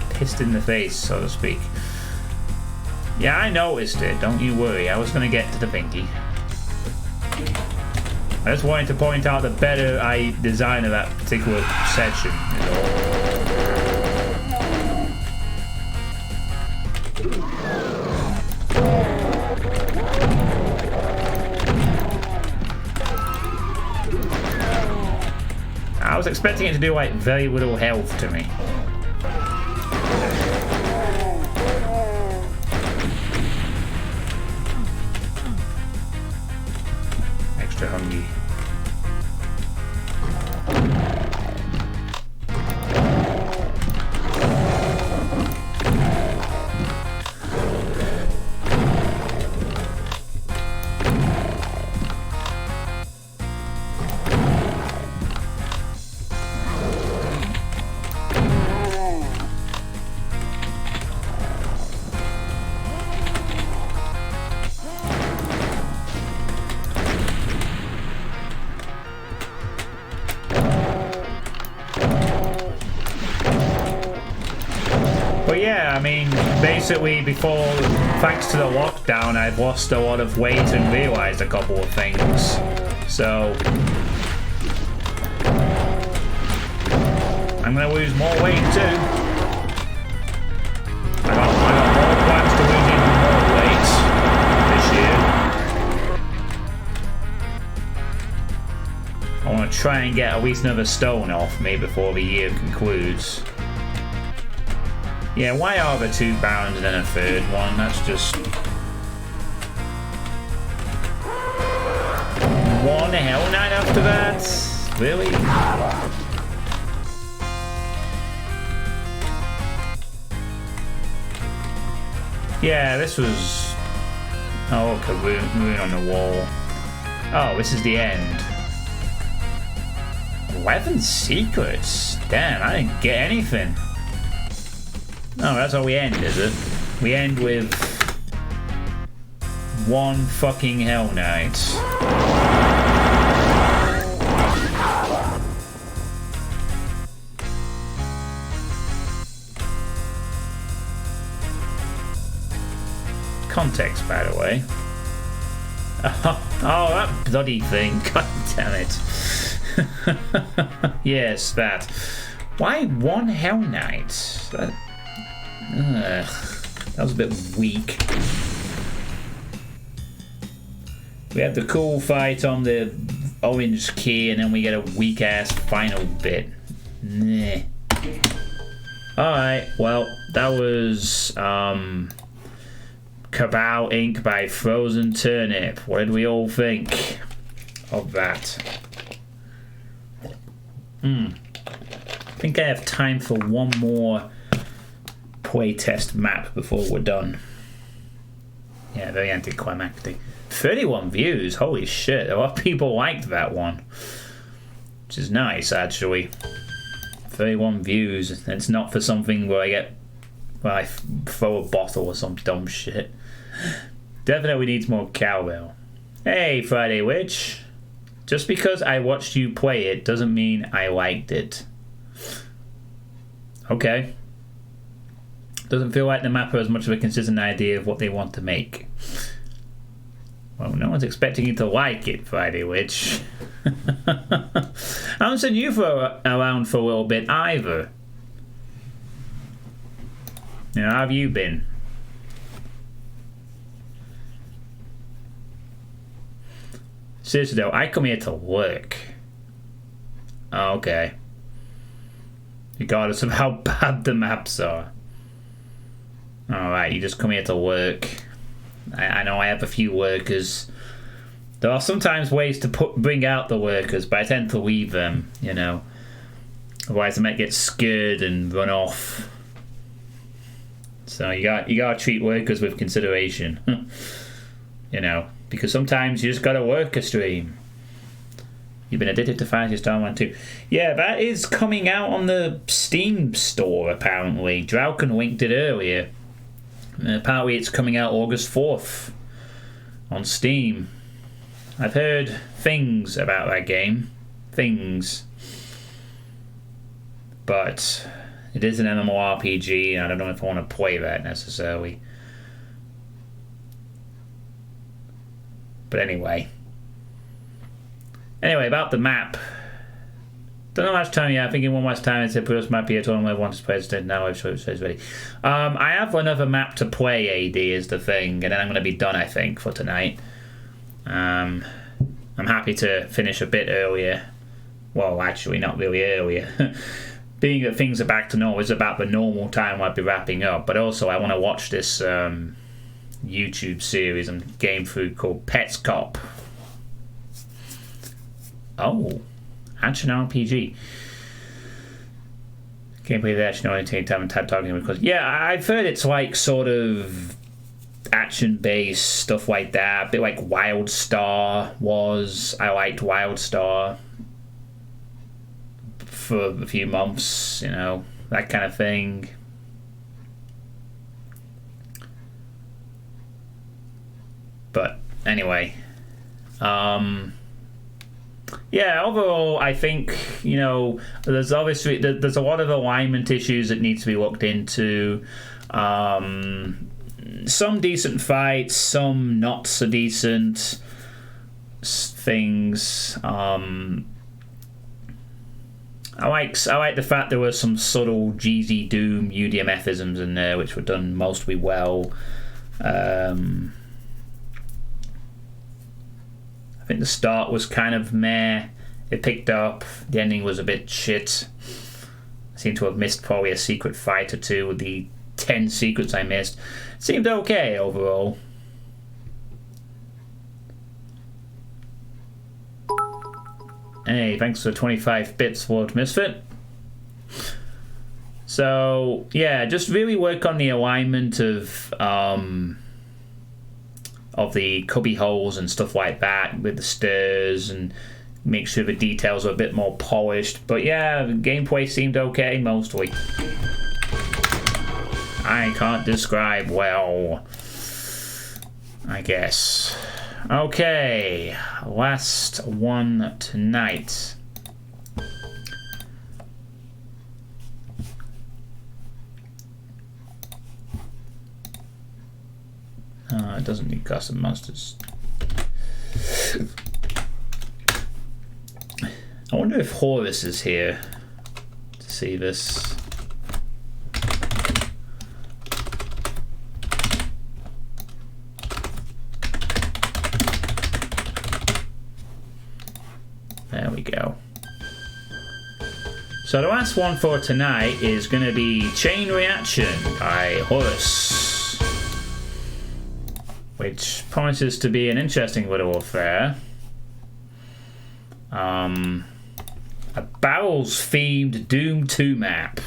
pissed in the face, so to speak. Yeah, I noticed it. Don't you worry. I was going to get to the Pinky. I just wanted to point out the better design of that particular section. I was expecting it to do like very little health to me. Extra hungry. But yeah, I mean, basically before, thanks to the lockdown, I've lost a lot of weight and realised a couple of things. So I'm gonna lose more weight too. I got more plans to lose even more weight this year. I want to try and get at least another stone off me before the year concludes. Yeah, why are there 2 bounds and then a third one? That's just Hell Knight after that? Really? Yeah, this was... Oh, okay, ruin on the wall. Oh, this is the end. 11 secrets? Damn, I didn't get anything. Oh, that's how we end, is it? We end with... 1 fucking Hell Knight. Context, by the way. Oh, that bloody thing. God damn it. Yes, that. Why 1 Hell Knight? That was a bit weak. We have the cool fight on the orange key, and then we get a weak-ass final bit. Nah. Alright, well, that was Cabal Inc. by Frozen Turnip. What did we all think of that? I think I have time for one more playtest map before we're done. Yeah, very anticlimactic. 31 views, holy shit, a lot of people liked that one. Which is nice, actually. 31 views, it's not for something where I throw a bottle or some dumb shit. Definitely needs more cowbell. Hey, Friday Witch. Just because I watched you play it doesn't mean I liked it. Okay. Doesn't feel like the map has much of a consistent idea of what they want to make. Well, no one's expecting you to like it, Friday Witch. I haven't seen you around for a little bit either. You know, how have you been? Seriously though, I come here to work. Oh, okay. Regardless of how bad the maps are. Alright, you just come here to work. I know I have a few workers. There are sometimes ways to bring out the workers, but I tend to leave them, you know. Otherwise they might get scared and run off. So you gotta treat workers with consideration. You know, because sometimes you just gotta work a stream. You've been addicted to Fantasy Star 1 too. Yeah, that is coming out on the Steam store apparently. Drauken linked it earlier. Apparently it's coming out August 4th on Steam. I've heard things about that game. Things. But it is an MMORPG and I don't know if I want to play that necessarily. But anyway. Anyway, about the map. Don't know how much time yet. I think in one last time it said Bruce might be a tournament where one is president. Now I've showed it's ready. I have another map to play, AD is the thing, and then I'm going to be done, I think, for tonight. I'm happy to finish a bit earlier. Well, actually, not really earlier. Being that things are back to normal, it's about the normal time I'd be wrapping up. But also, I want to watch this YouTube series and game through called Pets Cop. Oh. Action RPG. Gameplay of the action oriented time and tab talking because yeah, I've heard it's like sort of action based stuff like that, a bit like Wildstar was. I liked Wildstar for a few months, you know, that kind of thing. But anyway, yeah, overall, I think, you know, there's obviously there's a lot of alignment issues that need to be looked into. Some decent fights, some not so decent things. I like the fact there were some subtle GZ Doom UDMFisms in there, which were done mostly well. I think the start was kind of meh. It picked up. The ending was a bit shit. I seem to have missed probably a secret fight or two with the 10 secrets I missed. It seemed okay overall. Hey, thanks for 25 bits, World Misfit. So, yeah, just really work on the alignment of the cubby holes and stuff like that with the stairs, and make sure the details are a bit more polished. But yeah, the gameplay seemed okay mostly. I can't describe well, I guess. Okay, last one tonight. It doesn't need custom monsters. I wonder if Horus is here to see this. There we go. So the last one for tonight is going to be Chain Reaction by Horus, which promises to be an interesting little affair. A barrels-themed Doom 2 map.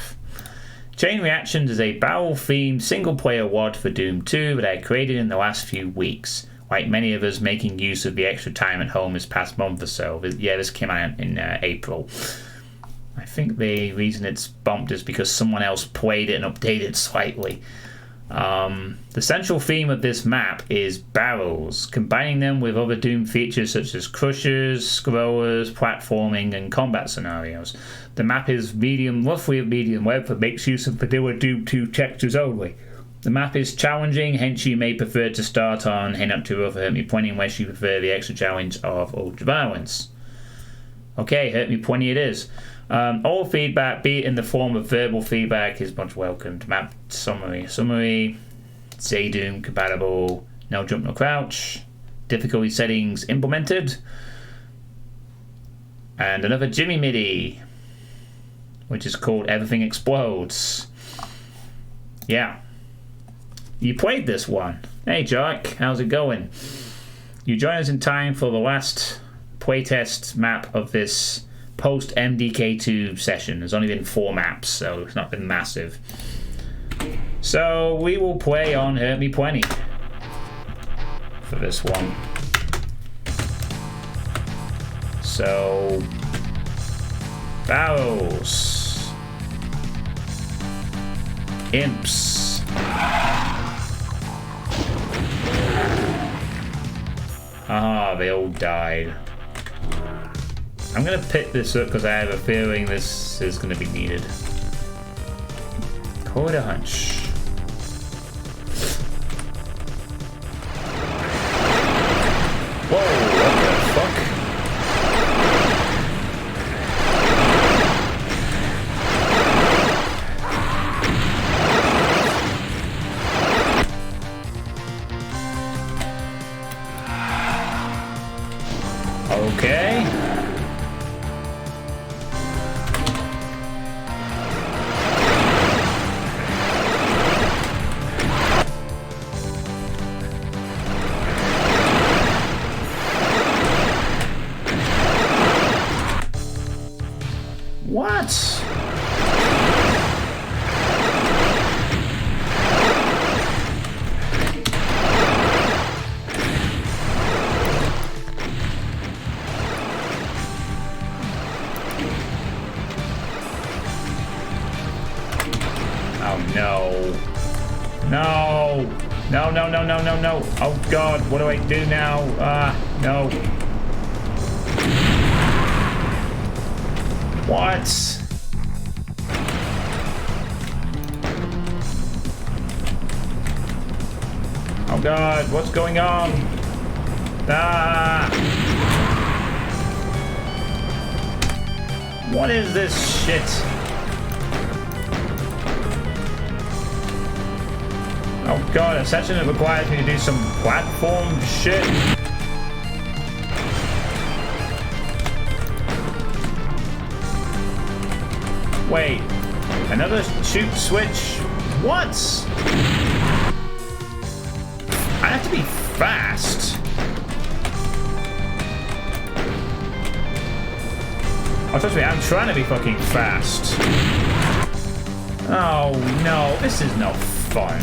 Chain Reactions is a barrel-themed single-player WOD for Doom 2 that I created in the last few weeks. Like many of us making use of the extra time at home this past month or so. Yeah, this came out in April. I think the reason it's bumped is because someone else played it and updated slightly. The central theme of this map is barrels, combining them with other Doom features such as crushers, scrollers, platforming, and combat scenarios. The map is roughly a medium web that makes use of vanilla Doom 2 textures only. The map is challenging, hence you may prefer to start on Head Up to Other Hurt Me Plenty unless you prefer the extra challenge of Ultra Violence. Okay, Hurt Me Plenty it is. All feedback, be it in the form of verbal feedback, is much welcomed. Map summary. Zaydoom compatible. No jump, no crouch. Difficulty settings implemented. And another Jimmy MIDI, which is called Everything Explodes. Yeah. You played this one. Hey, Jack, how's it going? You joined us in time for the last playtest map of this post MDK2 session. There's only been 4 maps, so it's not been massive. So we will play on Hurt Me Plenty for this one. So barrels, imps, they all died. I'm going to pick this up because I have a feeling this is going to be needed. Call it a hunch. Whoa, what the fuck? Okay. What? Oh no. No. No, no, no, no, no, no. Oh god, what do I do now? No. What? Oh god, what's going on? What is this shit? Oh god, a session that requires me to do some platform shit. Wait, another shoot switch? What? I have to be fast. Oh, trust me, I'm trying to be fucking fast. Oh no, this is no fun.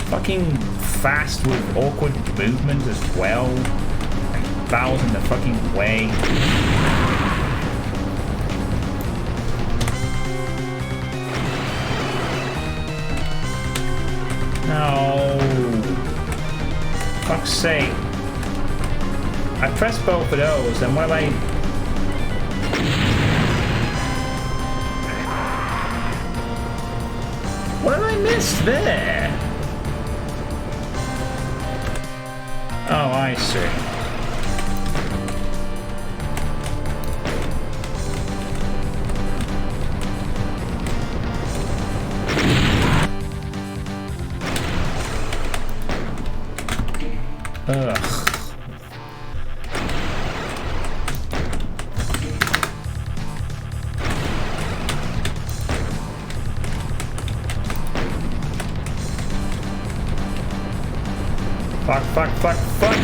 Fucking fast with awkward movement as well. And fouls in the fucking way. No. Fuck's sake. I pressed both of those, and what have I... What have I missed there? Oh, I see. Ugh. Fuck.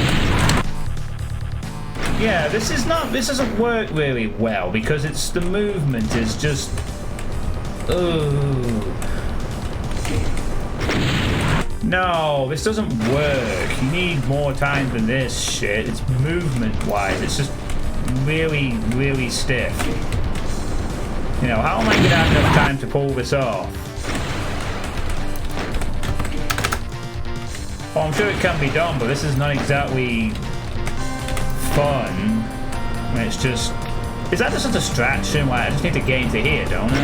Yeah, this doesn't work really well because it's the movement is just... Ugh. No, this doesn't work. You need more time than this shit. It's movement-wise. It's just really, really stiff. You know, how am I going to have enough time to pull this off? Well, I'm sure it can be done, but this is not exactly fun. I mean, it's just... Is that just a distraction? Well, I just need to get into here, don't I?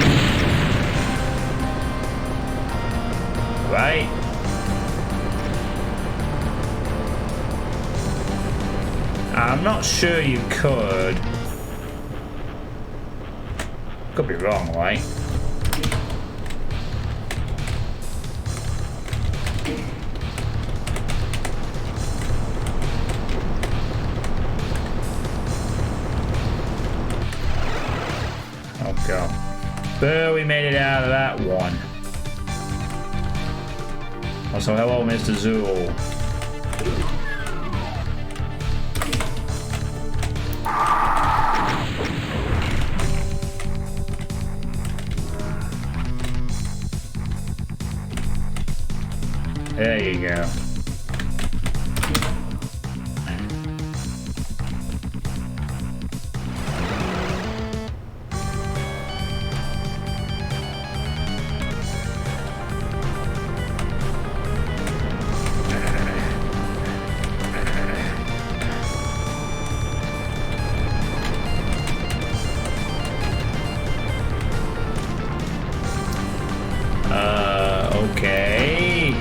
Right? I'm not sure you could. Could be wrong, right? Oh god. But we made it out of that one. Also, hello, Mr. Zool. There you go. Okay.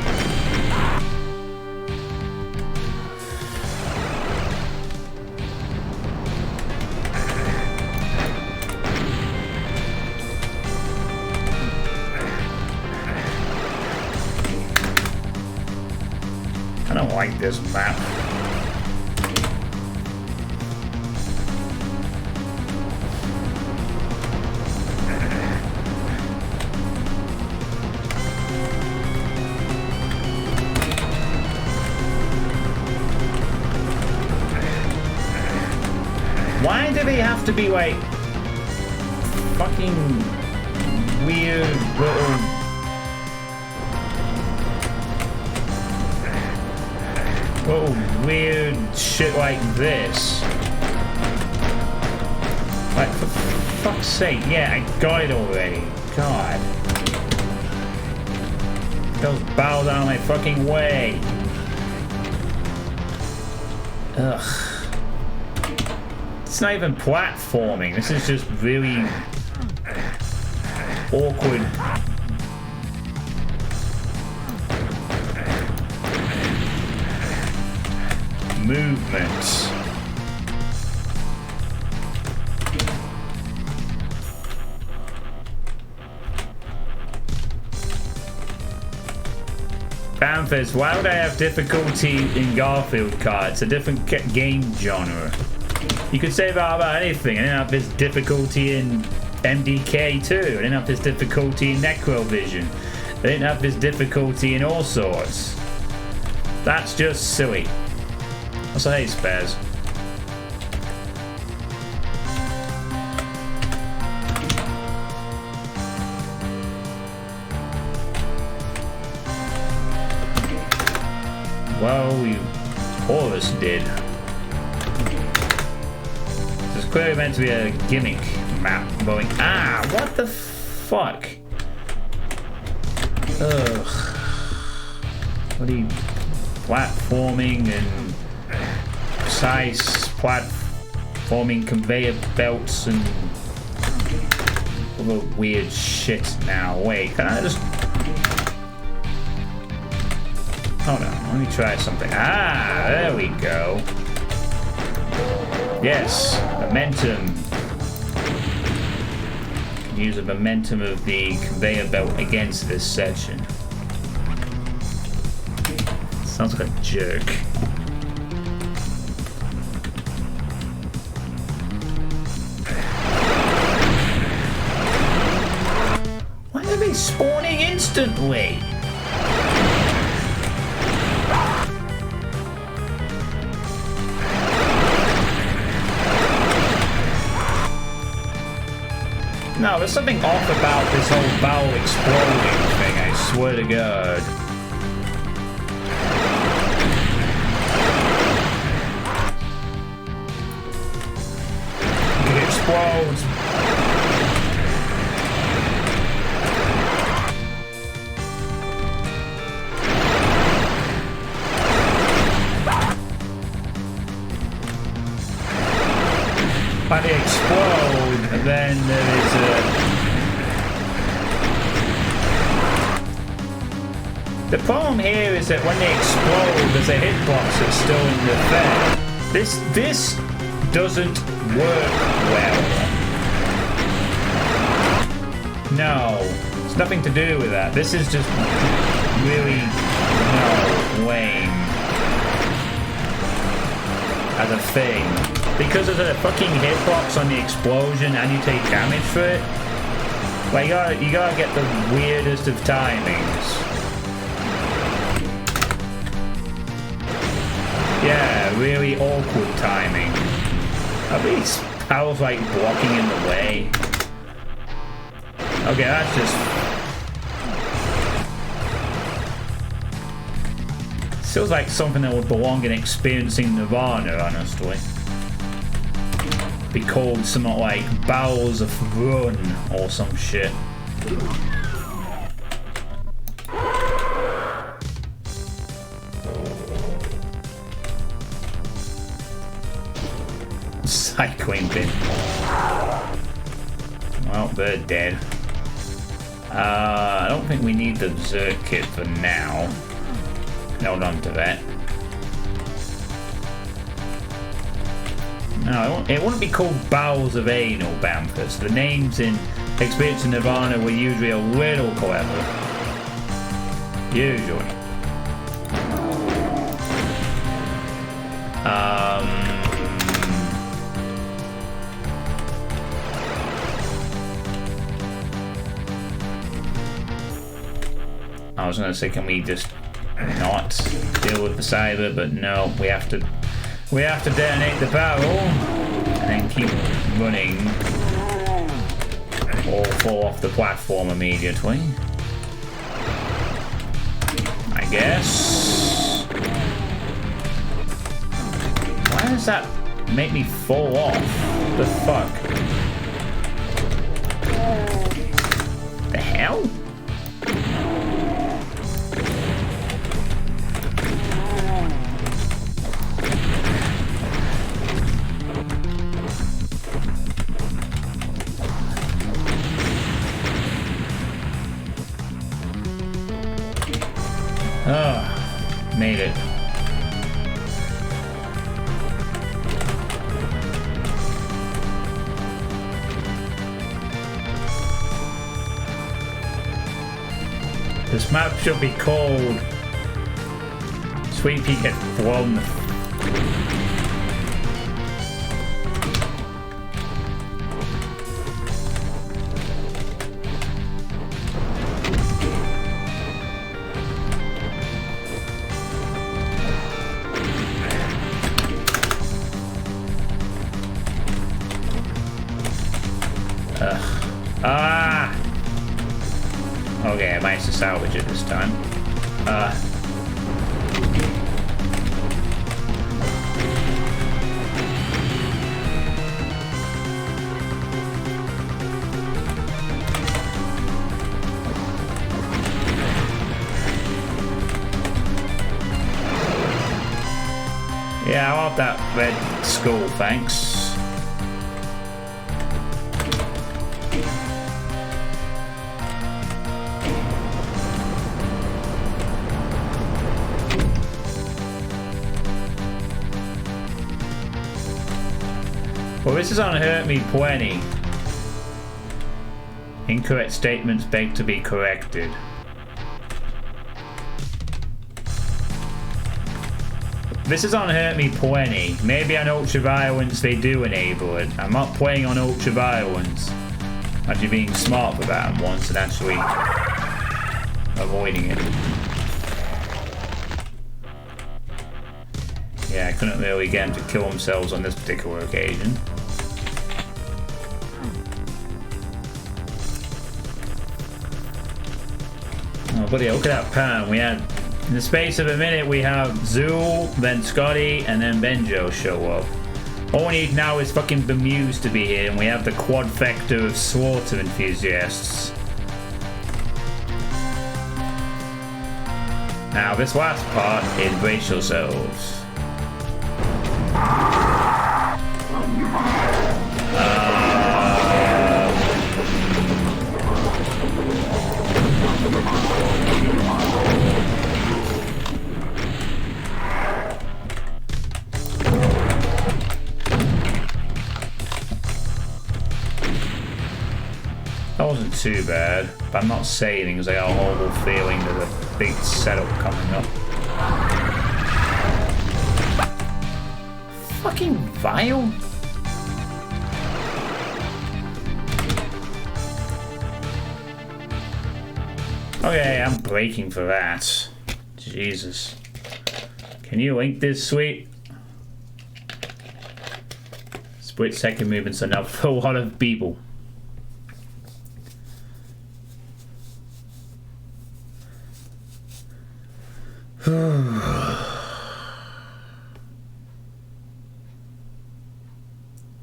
I don't like this map. Why do they have to be like fucking weird little weird shit like this? Like, for fuck's sake, yeah, I got it already. God. Those bows out of my fucking way. Ugh. It's not even platforming. This is just really awkward. Movements. Panthers, why would I have difficulty in Garfield Kart? It's a different game genre. You could say that about anything. I didn't have this difficulty in MDK 2. I didn't have this difficulty in Necrovision. I didn't have this difficulty in all sorts. That's just silly. Also, hey, Spaz. Well, all of us did. This is clearly meant to be a gimmick map going. Ah, what the fuck? Ugh. What are you platforming and precise platforming conveyor belts and other weird shit now? Wait, can I just... Hold on, let me try something. Ah, there we go. Yes, momentum. Use the momentum of the conveyor belt against this section. Sounds like a jerk. Why are they spawning instantly? No, there's something off about this whole barrel exploding thing, I swear to God. It explodes. When they explode, then there is a... The problem here is that when they explode, there's a hitbox that's still in the effect. This doesn't work well. No, it's nothing to do with that. This is just really, lame as a thing. Because there's a fucking hitbox on the explosion and you take damage for it. Like, you gotta get the weirdest of timings. Yeah, really awkward timing. Are these barrels like blocking in the way? Okay, that's just... Feels like something that would belong in Experiencing Nirvana, honestly. Be called something like Bowels of Run or some shit. Cycling bin. Well, they're dead. I don't think we need the Zerk kit for now. Hold on to that. No, it wouldn't be called Bowels of Anal, Bamfus. The names in Experiencing Nirvana were usually a little clever. Usually. I was gonna say, can we just not deal with the cyber? But no, we have to detonate the barrel and then keep running or fall off the platform immediately, I guess. Why does that make me fall off? The fuck? The hell? Oh, made it. This map should be called Suitepee Get Blown. Ah! Okay, I managed to salvage it this time. Yeah, I'll have that red skull, thanks. Well, this is on Hurt Me Plenty. Incorrect statements beg to be corrected. This is on Hurt Me Plenty. Maybe on Ultra Violence they do enable it. I'm not playing on Ultra Violence. Actually being smart for that once and actually avoiding it. Yeah, I couldn't really get them to kill themselves on this particular occasion. Oh, buddy, look at that pan. We had, in the space of a minute, we have Zool, then Scotty, and then Benjo show up. All we need now is fucking Bemused to be here, and we have the quadfecta of slaughter enthusiasts. Now, this last part is brace yourselves. That wasn't too bad, but I'm not saving because I got a horrible feeling there's a big setup coming up. Fucking vile. Okay, I'm breaking for that. Jesus. Can you link this, sweet? Split second movements are enough for a lot of people.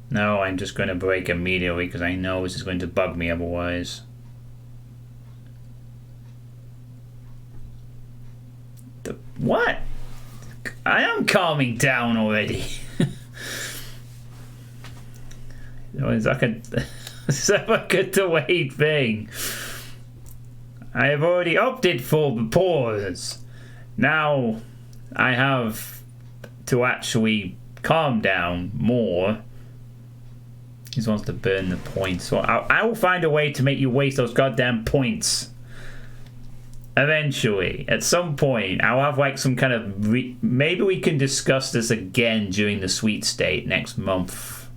No, I'm just going to break immediately because I know this is going to bug me otherwise. What? I am calming down already. Is that like a delayed thing? I have already opted for the pause. Now I have to actually calm down more. He just wants to burn the points. So I will find a way to make you waste those goddamn points. Eventually, at some point, I'll have like some kind of... maybe we can discuss this again during the Sweet State next month.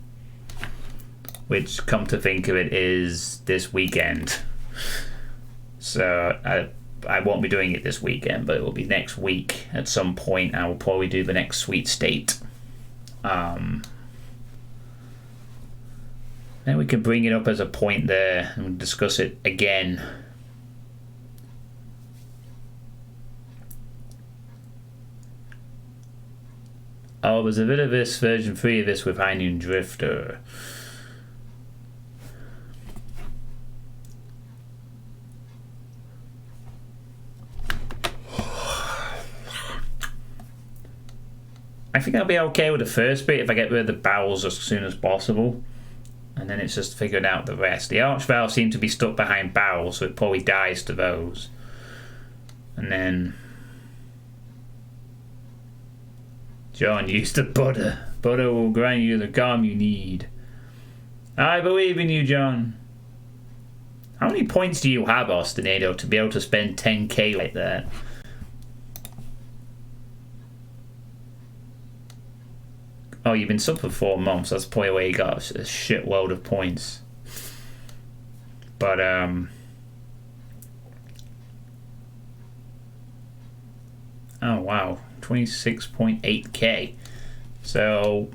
Which, come to think of it, is this weekend. So, I won't be doing it this weekend, but it will be next week. At some point, I will probably do the next Sweet State. Then we can bring it up as a point there and discuss it again. Oh, there's a bit of this, version 3 of this with High Noon Drifter. I think I'll be okay with the first bit if I get rid of the barrels as soon as possible. And then it's just figuring out the rest. The arch valves seem to be stuck behind barrels, so it probably dies to those. And then... John, use the butter. Butter will grant you the calm you need. I believe in you, John. How many points do you have, Ostinado, to be able to spend 10k like that? Oh, you've been sub for 4 months. That's probably where you got a shitload of points. But, oh, wow. 26.8k. So,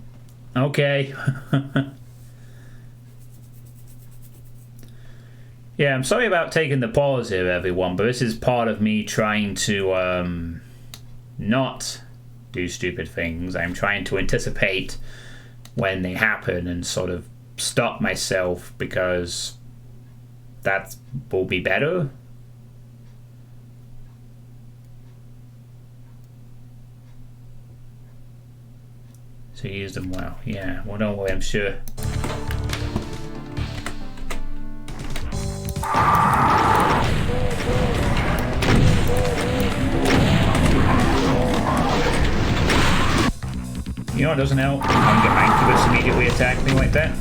okay. Yeah, I'm sorry about taking the pause here, everyone, but this is part of me trying to not do stupid things. I'm trying to anticipate when they happen and sort of stop myself because that will be better. So you use them well. Yeah, well, don't worry, I'm sure. You know what doesn't help? Incubus immediately attack me like that.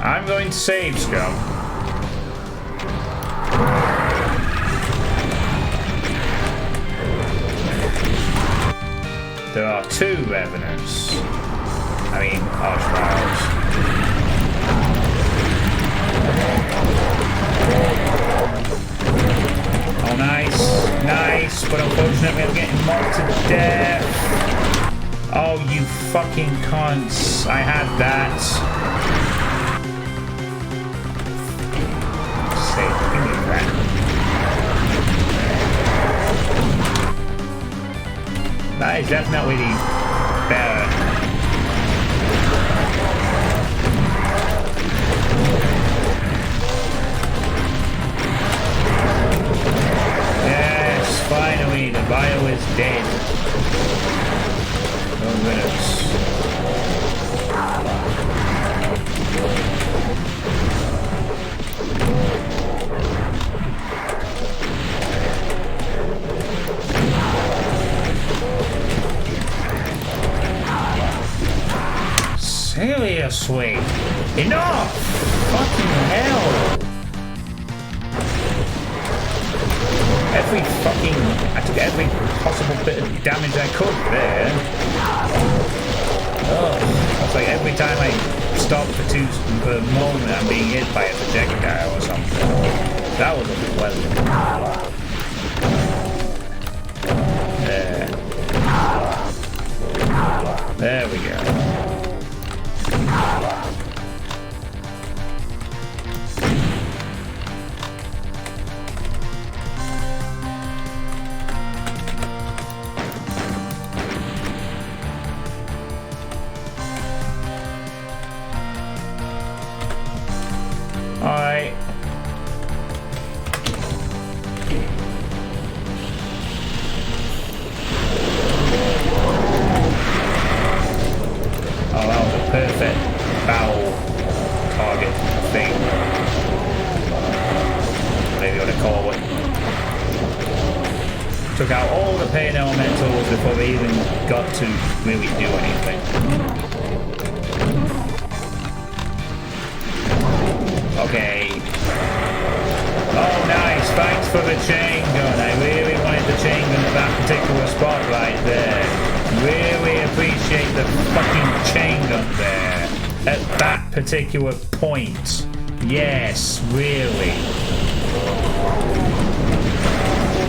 I'm going to save, Scum. There are 2 Revenants. I mean, Archviles. Oh, nice. Nice, but unfortunately I'm getting mobbed to death. Oh, you fucking cunts. I had that. That is definitely better. Yes, finally, the bio is dead. Oh, goodness. Seriously! Enough! Fucking hell! I took every possible bit of damage I could there. Oh, it's like every time I stop for a moment I'm being hit by a projectile or something. That was unpleasant. There we go. Alright. Oh, that was a perfect foul target thing. Whatever you want to call it. Took out all the pain elementals before they even got to really do anything. Okay. Oh, nice. Thanks for the chain gun. I really wanted the chain gun at that particular spot right there. Really appreciate the fucking chain gun there. At that particular point. Yes, really.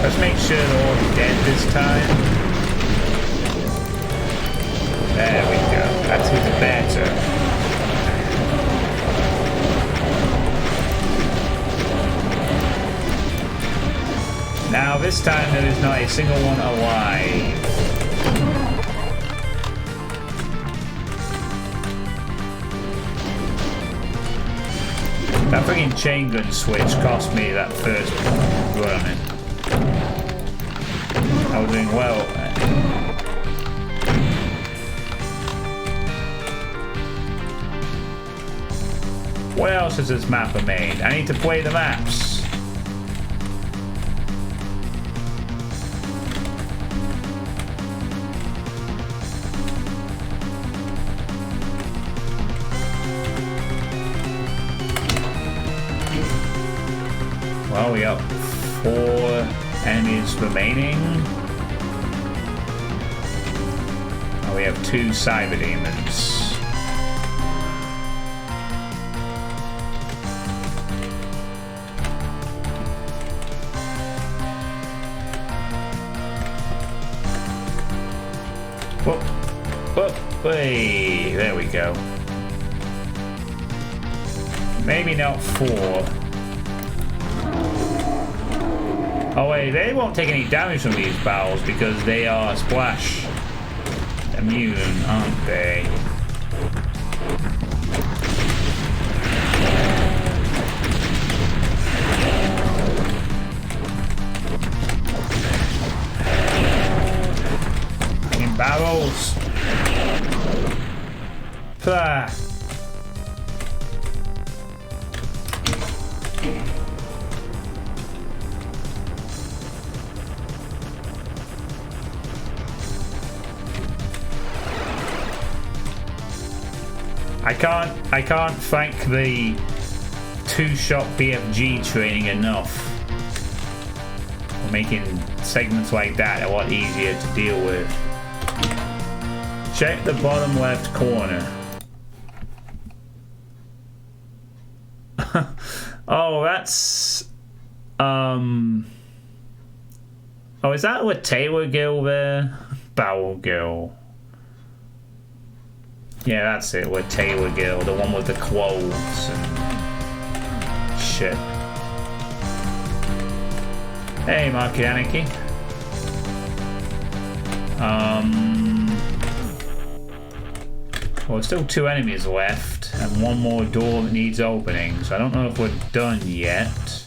Let's make sure they're all dead this time. There we go. That's even better. Now this time there is not a single one alive. That freaking chain gun switch cost me that first run on it. I was doing well. What else has this map made? I need to play the maps. Well, we got 4 enemies remaining. Oh, we have 2 cyber demons. Whoop, whoop, hey, there we go. Maybe not 4. Oh wait, they won't take any damage from these barrels because they are splash immune, aren't they? In barrels. Pah. I can't thank the 2-shot BFG training enough for making segments like that a lot easier to deal with. Check the bottom left corner. Oh, that's oh, is that a Taylor Gill there? Barrel Gill. Yeah, that's it, with Taylor Gill, the one with the clothes and shit. Hey, Market Anarchy. Well, there's still 2 enemies left, and 1 more door that needs opening, so I don't know if we're done yet.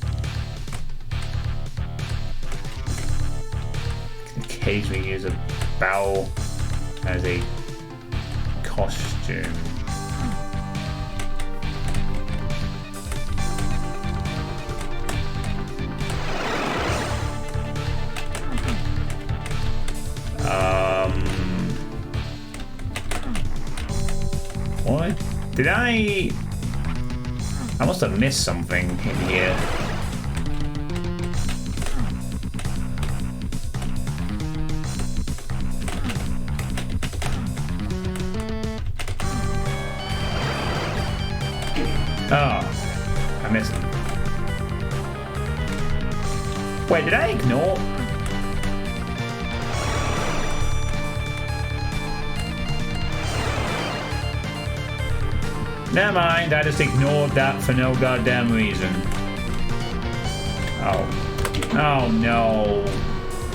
Occasionally use a barrel as a costume. What? Did I must have missed something in here. Oh, I missed it. Wait, did I ignore? Never mind, I just ignored that for no goddamn reason. Oh. Oh no.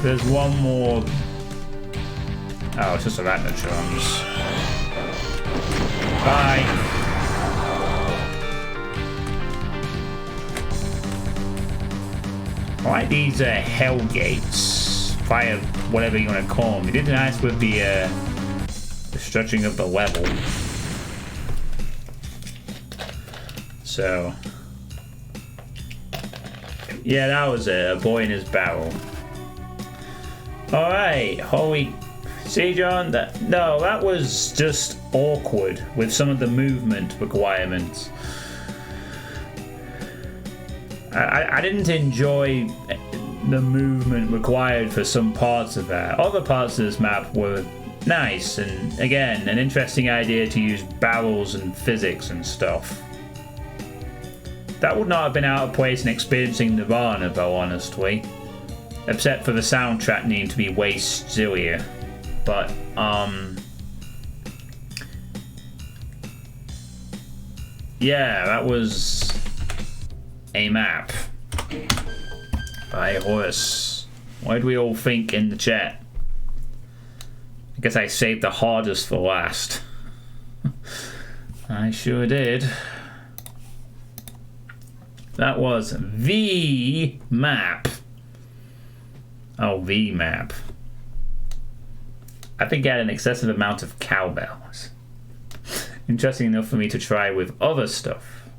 There's 1 more. Oh, it's just arachnotrons. Bye. I like these hell gates, fire, whatever you want to call them. They did nice with the stretching of the level. So, yeah, that was a boy in his barrel. All right, holy, see, John, that was just awkward with some of the movement requirements. I didn't enjoy the movement required for some parts of that. Other parts of this map were nice, and again, an interesting idea to use barrels and physics and stuff. That would not have been out of place in Experiencing Nirvana, though, honestly. Except for the soundtrack needing to be way sillier. But, yeah, that was a map by Horus. What did we all think in the chat? I guess I saved the hardest for last. I sure did. That was the map. Oh, the map. I think I had an excessive amount of cowbells. Interesting enough for me to try with other stuff.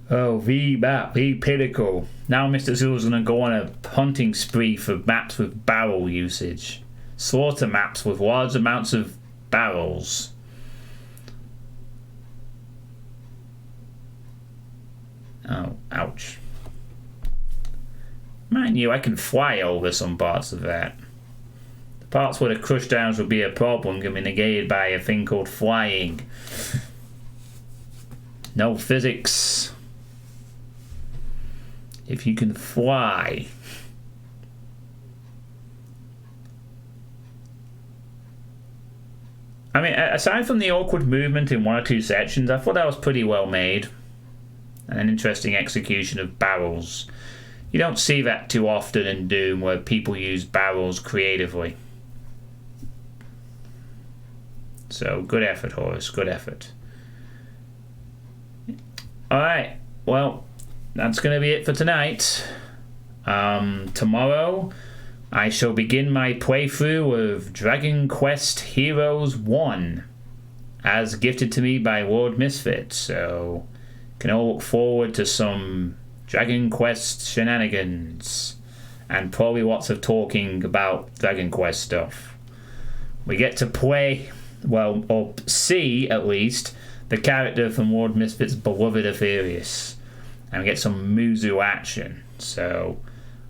Oh, the map, the pinnacle. Now Mr. Zula's gonna go on a hunting spree for maps with barrel usage. Slaughter maps with large amounts of barrels. Oh, ouch. Mind you, I can fly over some parts of that. The parts where the crush downs would be a problem can be negated by a thing called flying. No physics. If you can fly. I mean, aside from the awkward movement in 1 or 2 sections, I thought that was pretty well made. And an interesting execution of barrels. You don't see that too often in Doom, where people use barrels creatively. So, good effort, Horus, good effort. Alright, well, that's going to be it for tonight. Tomorrow, I shall begin my playthrough of Dragon Quest Heroes 1, as gifted to me by World Misfit, so can all look forward to some Dragon Quest shenanigans, and probably lots of talking about Dragon Quest stuff. We get to play, well, or see at least, the character from World Misfit's beloved Aetherius, and we get some Muzu action, so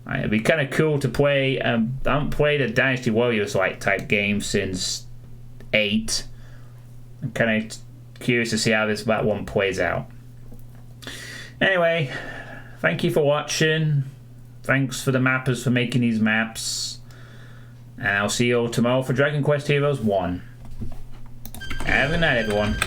it'd be kind of cool to play. I haven't played a Dynasty Warriors like type game since 8. I'm kind of curious to see how that one plays out. Anyway, thank you for watching. Thanks for the mappers for making these maps. And I'll see you all tomorrow for Dragon Quest Heroes 1. Have a good night, everyone.